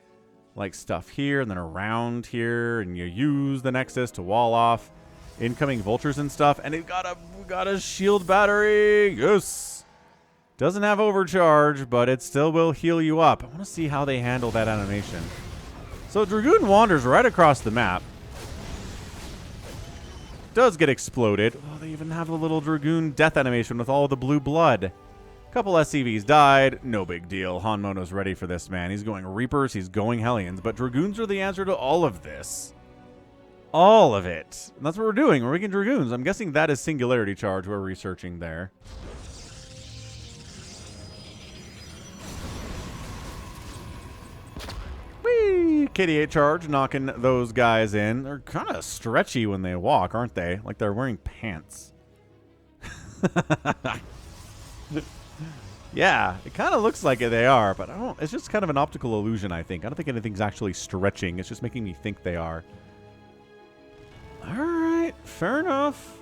like, stuff here and then around here, and you use the Nexus to wall off incoming vultures and stuff. And we got a shield battery. Yes. Doesn't have overcharge, but it still will heal you up. I want to see how they handle that animation. So Dragoon wanders right across the map. Does get exploded. Oh, they even have a little Dragoon death animation with all the blue blood. Couple SCVs died. No big deal. HonMonO's ready for this, man. He's going Reapers. He's going Hellions. But Dragoons are the answer to all of this. All of it. And that's what we're doing. We're making Dragoons. I'm guessing that is Singularity Charge we're researching there. Whee! KD8 charge, knocking those guys in. They're kind of stretchy when they walk, aren't they? Like they're wearing pants. Yeah, it kind of looks like they are, but I don't. It's just kind of an optical illusion, I think. I don't think anything's actually stretching. It's just making me think they are. All right, fair enough.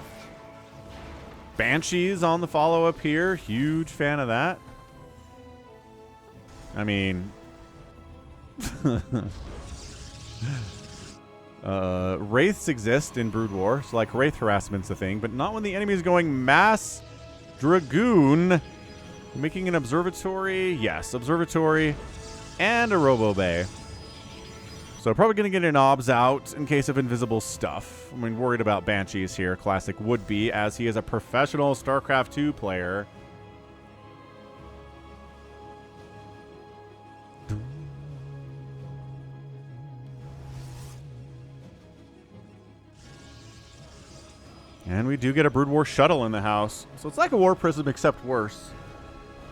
Banshees on the follow-up here. Huge fan of that. I mean... Wraiths exist in Brood War, so like Wraith harassment's a thing, but not when the enemy is going mass Dragoon. Making an observatory, yes, observatory, and a Robo Bay. So probably going to get an obs out in case of invisible stuff. I mean, worried about Banshees here. Classic would be, as he is a professional StarCraft 2 player. And we do get a Brood War shuttle in the house. So it's like a War Prism, except worse.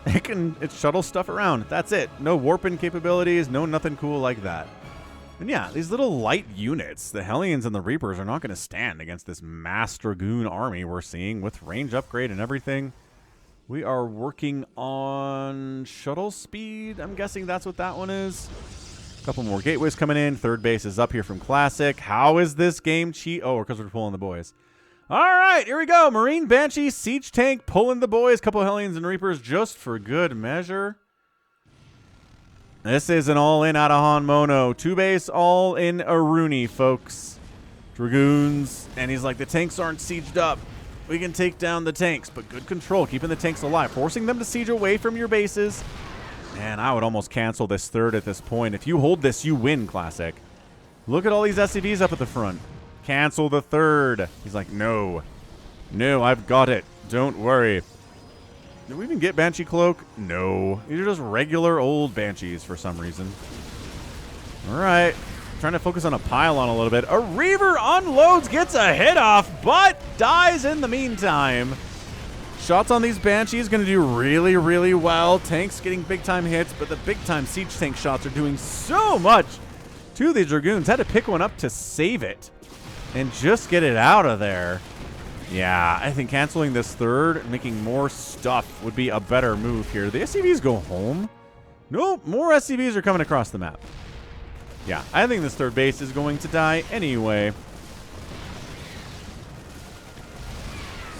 It shuttles stuff around. That's it. No warping capabilities, no nothing cool like that. And yeah, these little light units, the Hellions and the Reapers, are not going to stand against this mass Dragoon army we're seeing with range upgrade and everything. We are working on shuttle speed. I'm guessing that's what that one is. A couple more gateways coming in. Third base is up here from Classic. How is this game cheat? Oh, because we're pulling the boys. All right, here we go. Marine Banshee, Siege Tank, pulling the boys. Couple Hellions and Reapers just for good measure. This is an all-in out of HonMonO. 2-base all-in Aruni, folks. Dragoons. And he's like, the tanks aren't sieged up. We can take down the tanks, but good control, keeping the tanks alive, forcing them to siege away from your bases. Man, I would almost cancel this third at this point. If you hold this, you win, Classic. Look at all these SCVs up at the front. Cancel the third. He's like, no. No, I've got it. Don't worry. Did we even get Banshee Cloak? No. These are just regular old Banshees for some reason. All right. Trying to focus on a pylon a little bit. A Reaver unloads, gets a hit off, but dies in the meantime. Shots on these Banshees going to do really, really well. Tanks getting big-time hits, but the big-time siege tank shots are doing so much to the Dragoons. Had to pick one up to save it and just get it out of there. Yeah, I think canceling this third and making more stuff would be a better move here. The SCVs go home? Nope, more SCVs are coming across the map. Yeah, I think this third base is going to die anyway.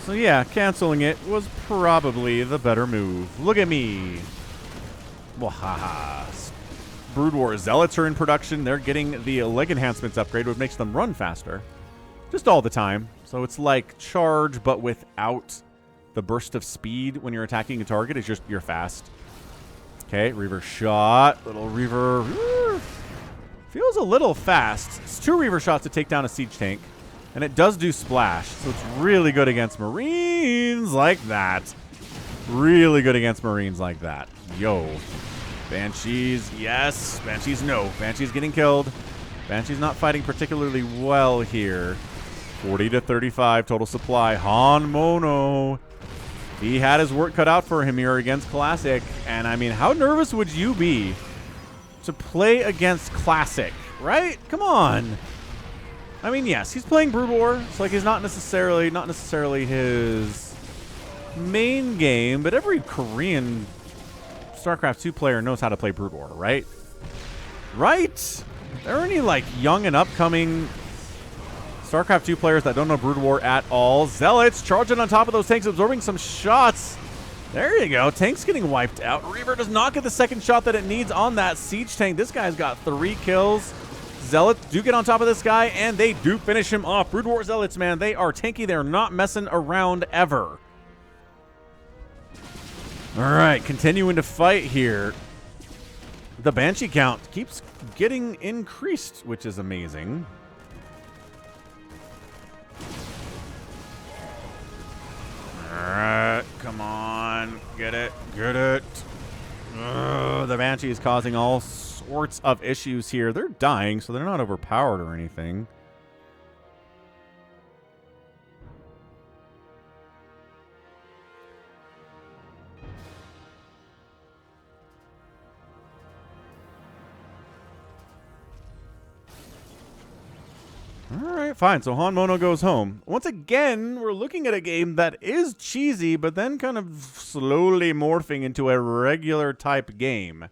So yeah, canceling it was probably the better move. Look at me. Wahaha. Brood War Zealots are in production. They're getting the leg enhancements upgrade, which makes them run faster. Just all the time. So it's like charge, but without the burst of speed when you're attacking a target. It's just you're fast. Okay, Reaver shot. Little Reaver. Feels a little fast. It's 2 Reaver shots to take down a siege tank. And it does do splash. So it's really good against Marines like that. Really good against Marines like that. Yo. Banshees, yes. Banshees, no. Banshees getting killed. Banshees not fighting particularly well here. 40 to 35 total supply. HonMonO. He had his work cut out for him here against Classic. And I mean, how nervous would you be to play against Classic, right? Come on. I mean, yes, he's playing Brood War. It's like he's not necessarily his main game, but every Korean StarCraft 2 player knows how to play Brood War, right? Right? Are there any, like, young and upcoming StarCraft 2 players that don't know Brood War at all? Zealots charging on top of those tanks, absorbing some shots. There you go. Tank's getting wiped out. Reaver does not get the second shot that it needs on that siege tank. This guy's got 3 kills. Zealots do get on top of this guy, and they do finish him off. Brood War Zealots, man, they are tanky. They're not messing around ever. All right, continuing to fight here. The Banshee count keeps getting increased, which is amazing. Alright, come on. Get it. Get it. Ugh, the Banshee is causing all sorts of issues here. They're dying, so they're not overpowered or anything. Alright, fine. So HonMonO goes home. Once again, we're looking at a game that is cheesy, but then kind of slowly morphing into a regular type game.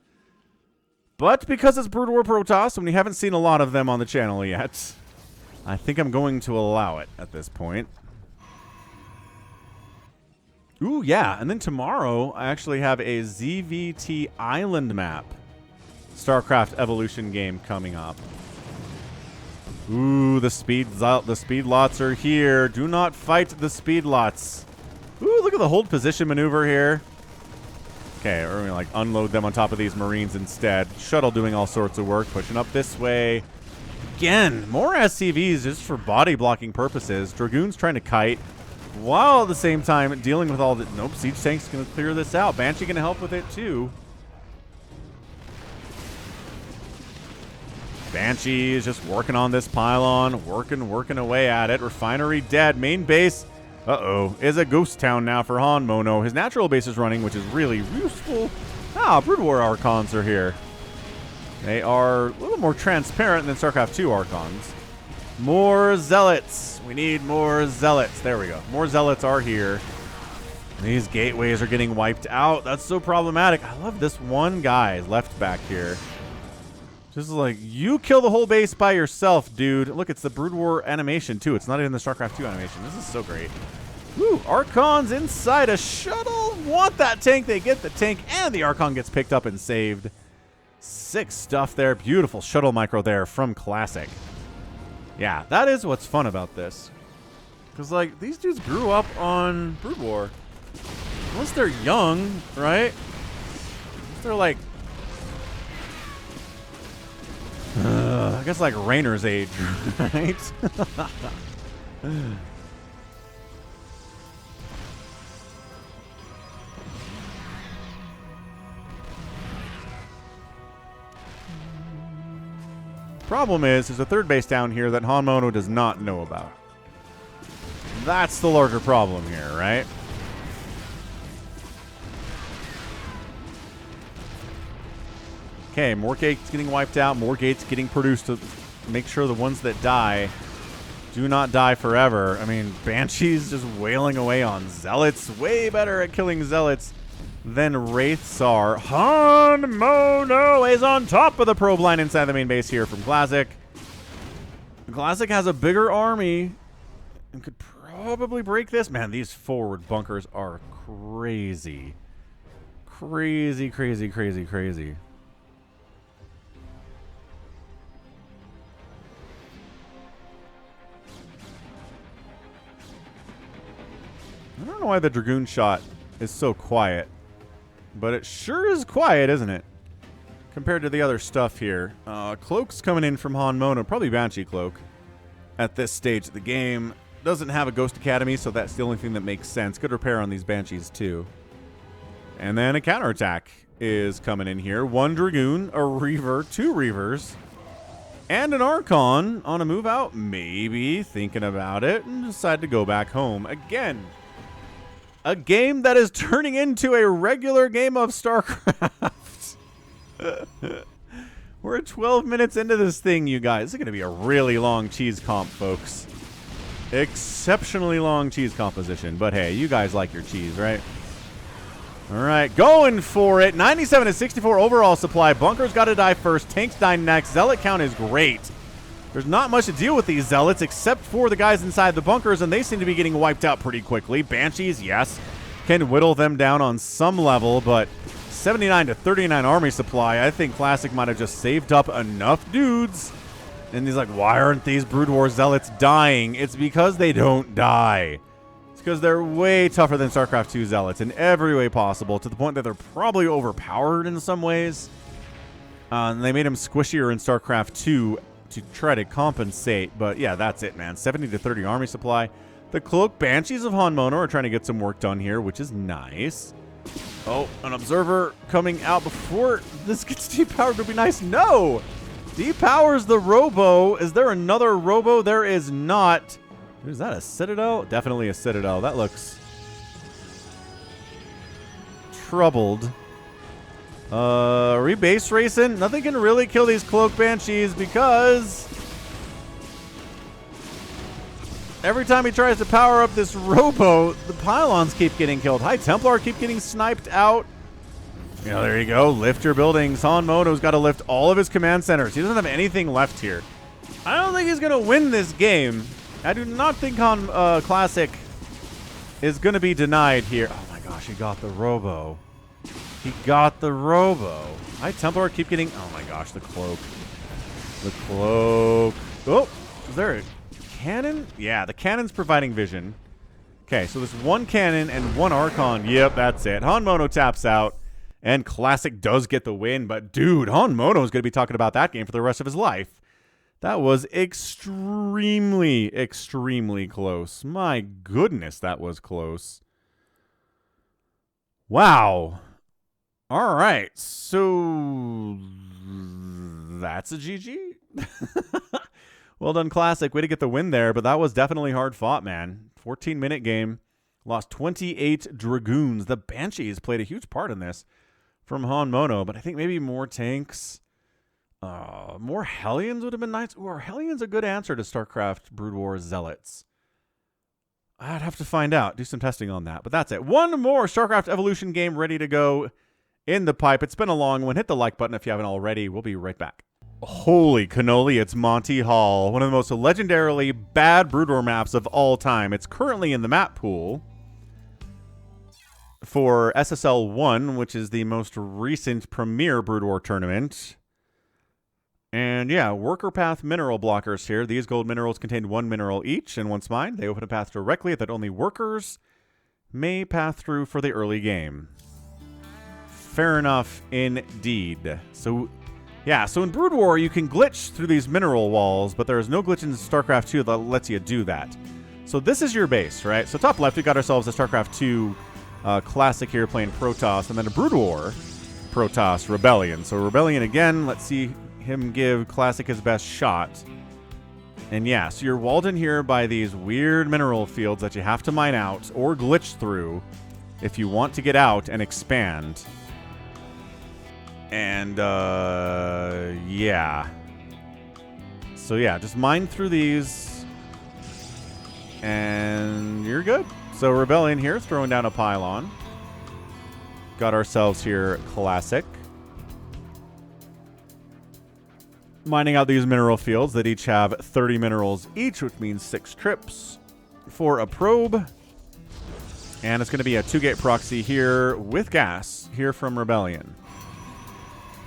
But because it's Brood War Protoss, and we haven't seen a lot of them on the channel yet, I think I'm going to allow it at this point. Ooh, yeah. And then tomorrow, I actually have a ZVT Island map StarCraft Evolution game coming up. Ooh, the speed lots are here. Do not fight the speed lots. Ooh, look at the hold position maneuver here. Okay, we're gonna like unload them on top of these Marines instead. Shuttle doing all sorts of work, pushing up this way. Again, more SCVs just for body blocking purposes. Dragoons trying to kite, while at the same time dealing with all the... Nope, Siege Tank's gonna clear this out. Banshee gonna help with it too. Banshee is just working on this pylon, working away at it. Refinery dead. Main base, is a ghost town now for HonMonO. His natural base is running, which is really useful. Ah, Brood War Archons are here. They are a little more transparent than StarCraft 2 Archons. More Zealots. We need more Zealots. There we go. More Zealots are here. These gateways are getting wiped out. That's so problematic. I love this one guy left back here. Just like, you kill the whole base by yourself, dude. Look, it's the Brood War animation, too. It's not even the StarCraft 2 animation. This is so great. Woo, Archons inside a shuttle. Want that tank. They get the tank, and the Archon gets picked up and saved. Sick stuff there. Beautiful shuttle micro there from Classic. Yeah, that is what's fun about this. Because, like, these dudes grew up on Brood War. Unless they're young, right? Unless they're, like... I guess like Rainer's age, right? Problem is, there's a third base down here that HonMonO does not know about. That's the larger problem here, right? Okay, more gates getting wiped out, more gates getting produced to make sure the ones that die do not die forever. I mean, Banshee's just wailing away on Zealots. Way better at killing Zealots than Wraiths are. HonMonO is on top of the probe line inside the main base here from Classic. Classic has a bigger army and could probably break this. Man, these forward bunkers are crazy. Crazy, crazy, crazy, crazy. I don't know why the Dragoon shot is so quiet, but it sure is quiet, isn't it? Compared to the other stuff here. Cloak's coming in from HonMonO, probably Banshee Cloak. At this stage of the game, doesn't have a Ghost Academy, so that's the only thing that makes sense. Good repair on these Banshees too. And then a counterattack is coming in here. 1 Dragoon, a Reaver, 2 Reavers, and an Archon on a move out. Maybe thinking about it and decide to go back home again. A game that is turning into a regular game of StarCraft. We're 12 minutes into this thing, you guys. This is going to be a really long cheese comp, folks. Exceptionally long cheese composition. But hey, you guys like your cheese, right? All right, going for it. 97 to 64 overall supply. Bunkers got to die first. Tanks die next. Zealot count is great. There's not much to deal with these Zealots except for the guys inside the bunkers, and they seem to be getting wiped out pretty quickly. Banshees, yes, can whittle them down on some level, but 79 to 39 army supply. I think Classic might have just saved up enough dudes. And he's like, why aren't these Brood War Zealots dying? It's because they don't die. It's because they're way tougher than StarCraft 2 Zealots in every way possible, to the point that they're probably overpowered in some ways. And they made them squishier in StarCraft 2 to try to compensate. But yeah, that's it, man. 70 to 30 army supply. The Cloak Banshees of HonMonO are trying to get some work done here, which is nice. Oh, an Observer coming out before this gets depowered would be nice. No! Depowers the Robo. Is there another Robo? There is not. Is that a Citadel? Definitely a Citadel. That looks troubled. Rebase racing. Nothing can really kill these Cloak Banshees because every time he tries to power up this Robo, the pylons keep getting killed. High Templar keep getting sniped out. You know, there you go. Lift your buildings. HonMonO's got to lift all of his command centers. He doesn't have anything left here. I don't think he's going to win this game. I do not think Classic is going to be denied here. Oh my gosh, he got the Robo. He got the Robo. High Templar keep getting... Oh my gosh, the Cloak. The Cloak. Oh, is there a cannon? Yeah, the cannon's providing vision. Okay, so there's one cannon and one Archon. Yep, that's it. HonMonO taps out. And Classic does get the win, but dude, HonMonO is going to be talking about that game for the rest of his life. That was extremely, extremely close. My goodness, that was close. Wow. All right, so that's a GG. Well done, Classic. Way to get the win there, but that was definitely hard fought, man. 14-minute game. Lost 28 Dragoons. The Banshees played a huge part in this from HonMonO, but I think maybe more tanks. More Hellions would have been nice. Ooh, are Hellions a good answer to StarCraft Brood War Zealots? I'd have to find out. Do some testing on that. But that's it. One more StarCraft Evolution game ready to go in the pipe. It's been a long one. Hit the like button if you haven't already. We'll be right back. Holy cannoli, it's Monty Hall. One of the most legendarily bad Brood War maps of all time. It's currently in the map pool for SSL 1, which is the most recent premier Brood War tournament. And yeah, worker path mineral blockers here. These gold minerals contain one mineral each, and once mined, they open a path directly that only workers may path through for the early game. Fair enough indeed. So yeah, so in Brood War, you can glitch through these mineral walls, but there is no glitch in StarCraft 2 that lets you do that. So this is your base, right? So top left, we got ourselves a StarCraft 2 Classic here playing Protoss, and then a Brood War Protoss Rebellion. So Rebellion again, let's see him give Classic his best shot. And yeah, so you're walled in here by these weird mineral fields that you have to mine out or glitch through if you want to get out and expand. And yeah. So yeah, just mine through these and you're good. So Rebellion here, throwing down a pylon. Got ourselves here Classic. Mining out these mineral fields that each have 30 minerals each, which means 6 trips for a probe. And it's going to be a 2-gate proxy here with gas here from Rebellion.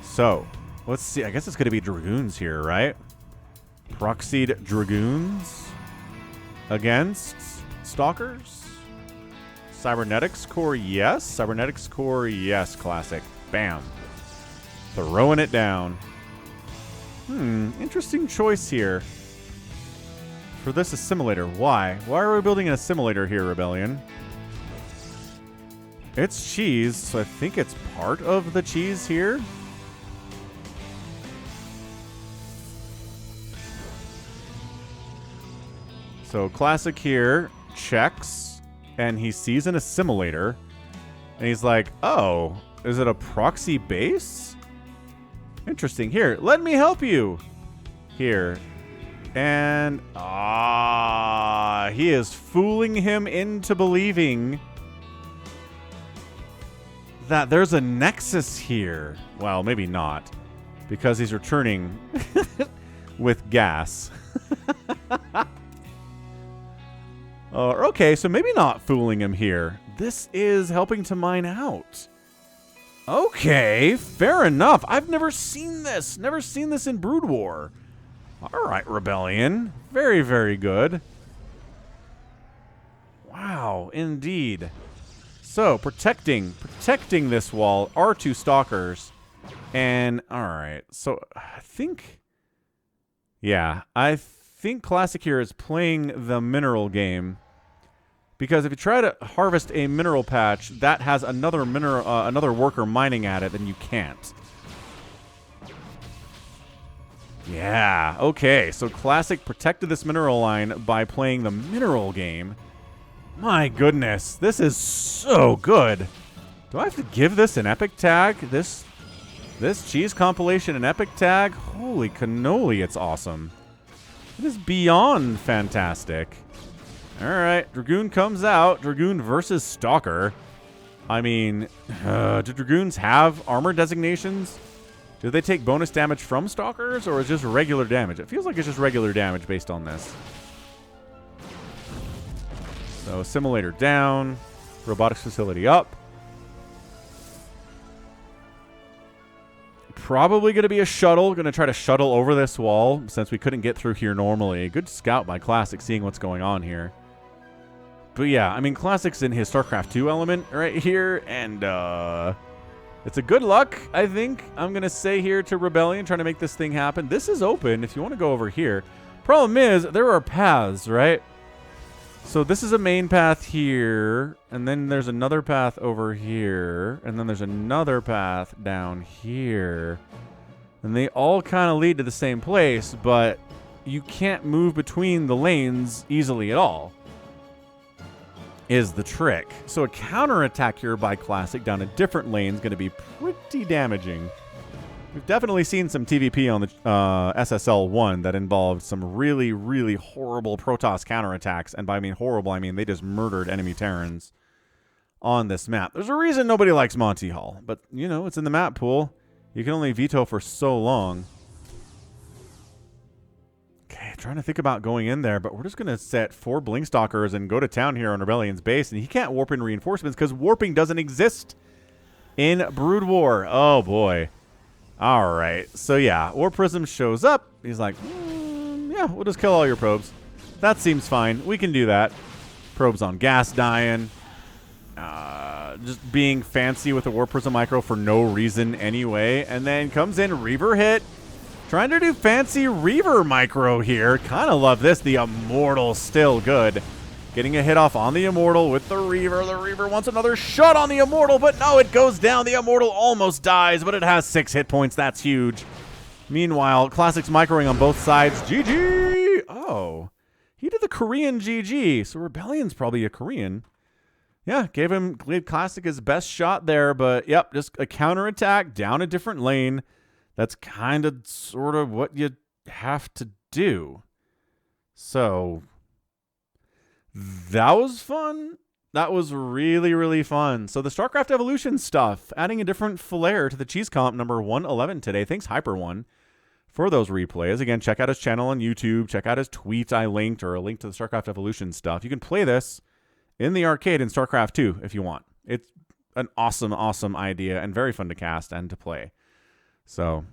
So, let's see. I guess it's going to be Dragoons here, right? Proxied Dragoons against Stalkers. Cybernetics Core, yes. Cybernetics Core, yes. Classic. Bam. Throwing it down. Interesting choice here for this assimilator. Why? Why are we building an assimilator here, Rebellion? It's cheese, so I think it's part of the cheese here. So Classic here checks, and he sees an assimilator, and he's like, oh, is it a proxy base? Interesting. Here, let me help you. Here. And, he is fooling him into believing that there's a nexus here. Well, maybe not, because he's returning with gas. Okay, so maybe not fooling him here. This is helping to mine out. Okay, fair enough. I've never seen this. Never seen this in Brood War. All right, Rebellion. Very, very good. Wow, indeed. So, protecting this wall are 2 stalkers. And, all right, so I think... Yeah, I think Classic here is playing the mineral game. Because if you try to harvest a mineral patch that has another another worker mining at it, then you can't. Yeah, okay. So Classic protected this mineral line by playing the mineral game. My goodness, this is so good. Do I have to give this an epic tag? This cheese compilation an epic tag? Holy cannoli, it's awesome. It is beyond fantastic. All right, Dragoon comes out. Dragoon versus Stalker. I mean, do Dragoons have armor designations? Do they take bonus damage from Stalkers, or is it just regular damage? It feels like it's just regular damage based on this. So, Simulator down. Robotics Facility up. Probably going to be a shuttle. Going to try to shuttle over this wall since we couldn't get through here normally. Good scout by Classic, seeing what's going on here. But yeah, I mean, Classic's in his StarCraft 2 element right here, and it's a good luck, I think, I'm going to say here to Rebellion, trying to make this thing happen. This is open if you want to go over here. Problem is, there are paths, right? So this is a main path here, and then there's another path over here, and then there's another path down here. And they all kind of lead to the same place, but you can't move between the lanes easily at all. Is the trick. So a counterattack here by Classic down a different lane is going to be pretty damaging. We've definitely seen some TVP on the SSL-1 that involved some really, really horrible Protoss counterattacks. And by I mean horrible, I mean they just murdered enemy Terrans on this map. There's a reason nobody likes Monty Hall, but, you know, it's in the map pool. You can only veto for so long. Okay, trying to think about going in there, but we're just going to set 4 Blink Stalkers and go to town here on Rebellion's base, and he can't warp in reinforcements because warping doesn't exist in Brood War. Oh, boy. All right. So, yeah, War Prism shows up. He's like, yeah, we'll just kill all your probes. That seems fine. We can do that. Probes on gas dying. Just being fancy with the War Prism micro for no reason anyway. And then comes in Reaver hit. Trying to do fancy Reaver micro here. Kind of love this. The Immortal still good. Getting a hit off on the Immortal with the Reaver. The Reaver wants another shot on the Immortal, but no, it goes down. The Immortal almost dies, but it has 6 hit points. That's huge. Meanwhile, Classic's microing on both sides. GG! Oh. He did the Korean GG, so Rebellion's probably a Korean. Yeah, gave Classic his best shot there, but yep, just a counterattack down a different lane. That's kind of sort of what you have to do. So that was fun. That was really, really fun. So the StarCraft Evolution stuff, adding a different flair to the Cheese Comp number 111 today. Thanks, Hyper1, for those replays. Again, check out his channel on YouTube. Check out his tweet I linked, or a link to the StarCraft Evolution stuff. You can play this in the arcade in StarCraft 2 if you want. It's an awesome, awesome idea and very fun to cast and to play. So,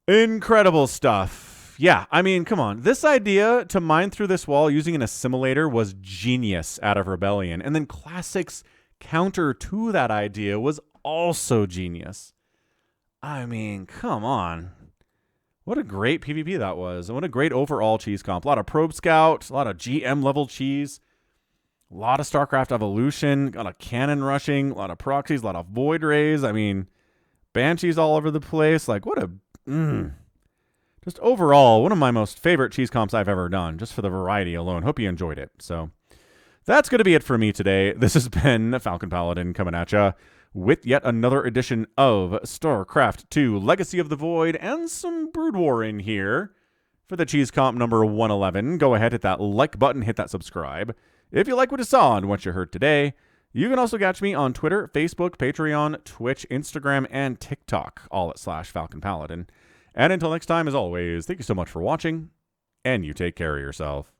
incredible stuff. Yeah, I mean, come on. This idea to mine through this wall using an assimilator was genius out of Rebellion. And then Classic's counter to that idea was also genius. I mean, come on. What a great PvP that was. And what a great overall cheese comp. A lot of ProbeScout, a lot of GM level cheese. A lot of StarCraft Evolution, a lot of cannon rushing, a lot of proxies, a lot of void rays. I mean, Banshees all over the place. Like, what a... Just overall, one of my most favorite cheese comps I've ever done, just for the variety alone. Hope you enjoyed it. So, that's going to be it for me today. This has been Falcon Paladin coming at ya with yet another edition of StarCraft 2 Legacy of the Void and some Brood War in here for the cheese comp number 111. Go ahead, hit that like button, hit that subscribe. If you like what you saw and what you heard today, You can also catch me on Twitter, Facebook, Patreon, Twitch, Instagram, and TikTok, all at /falconpaladin. And until next time, as always, thank you so much for watching, and you take care of yourself.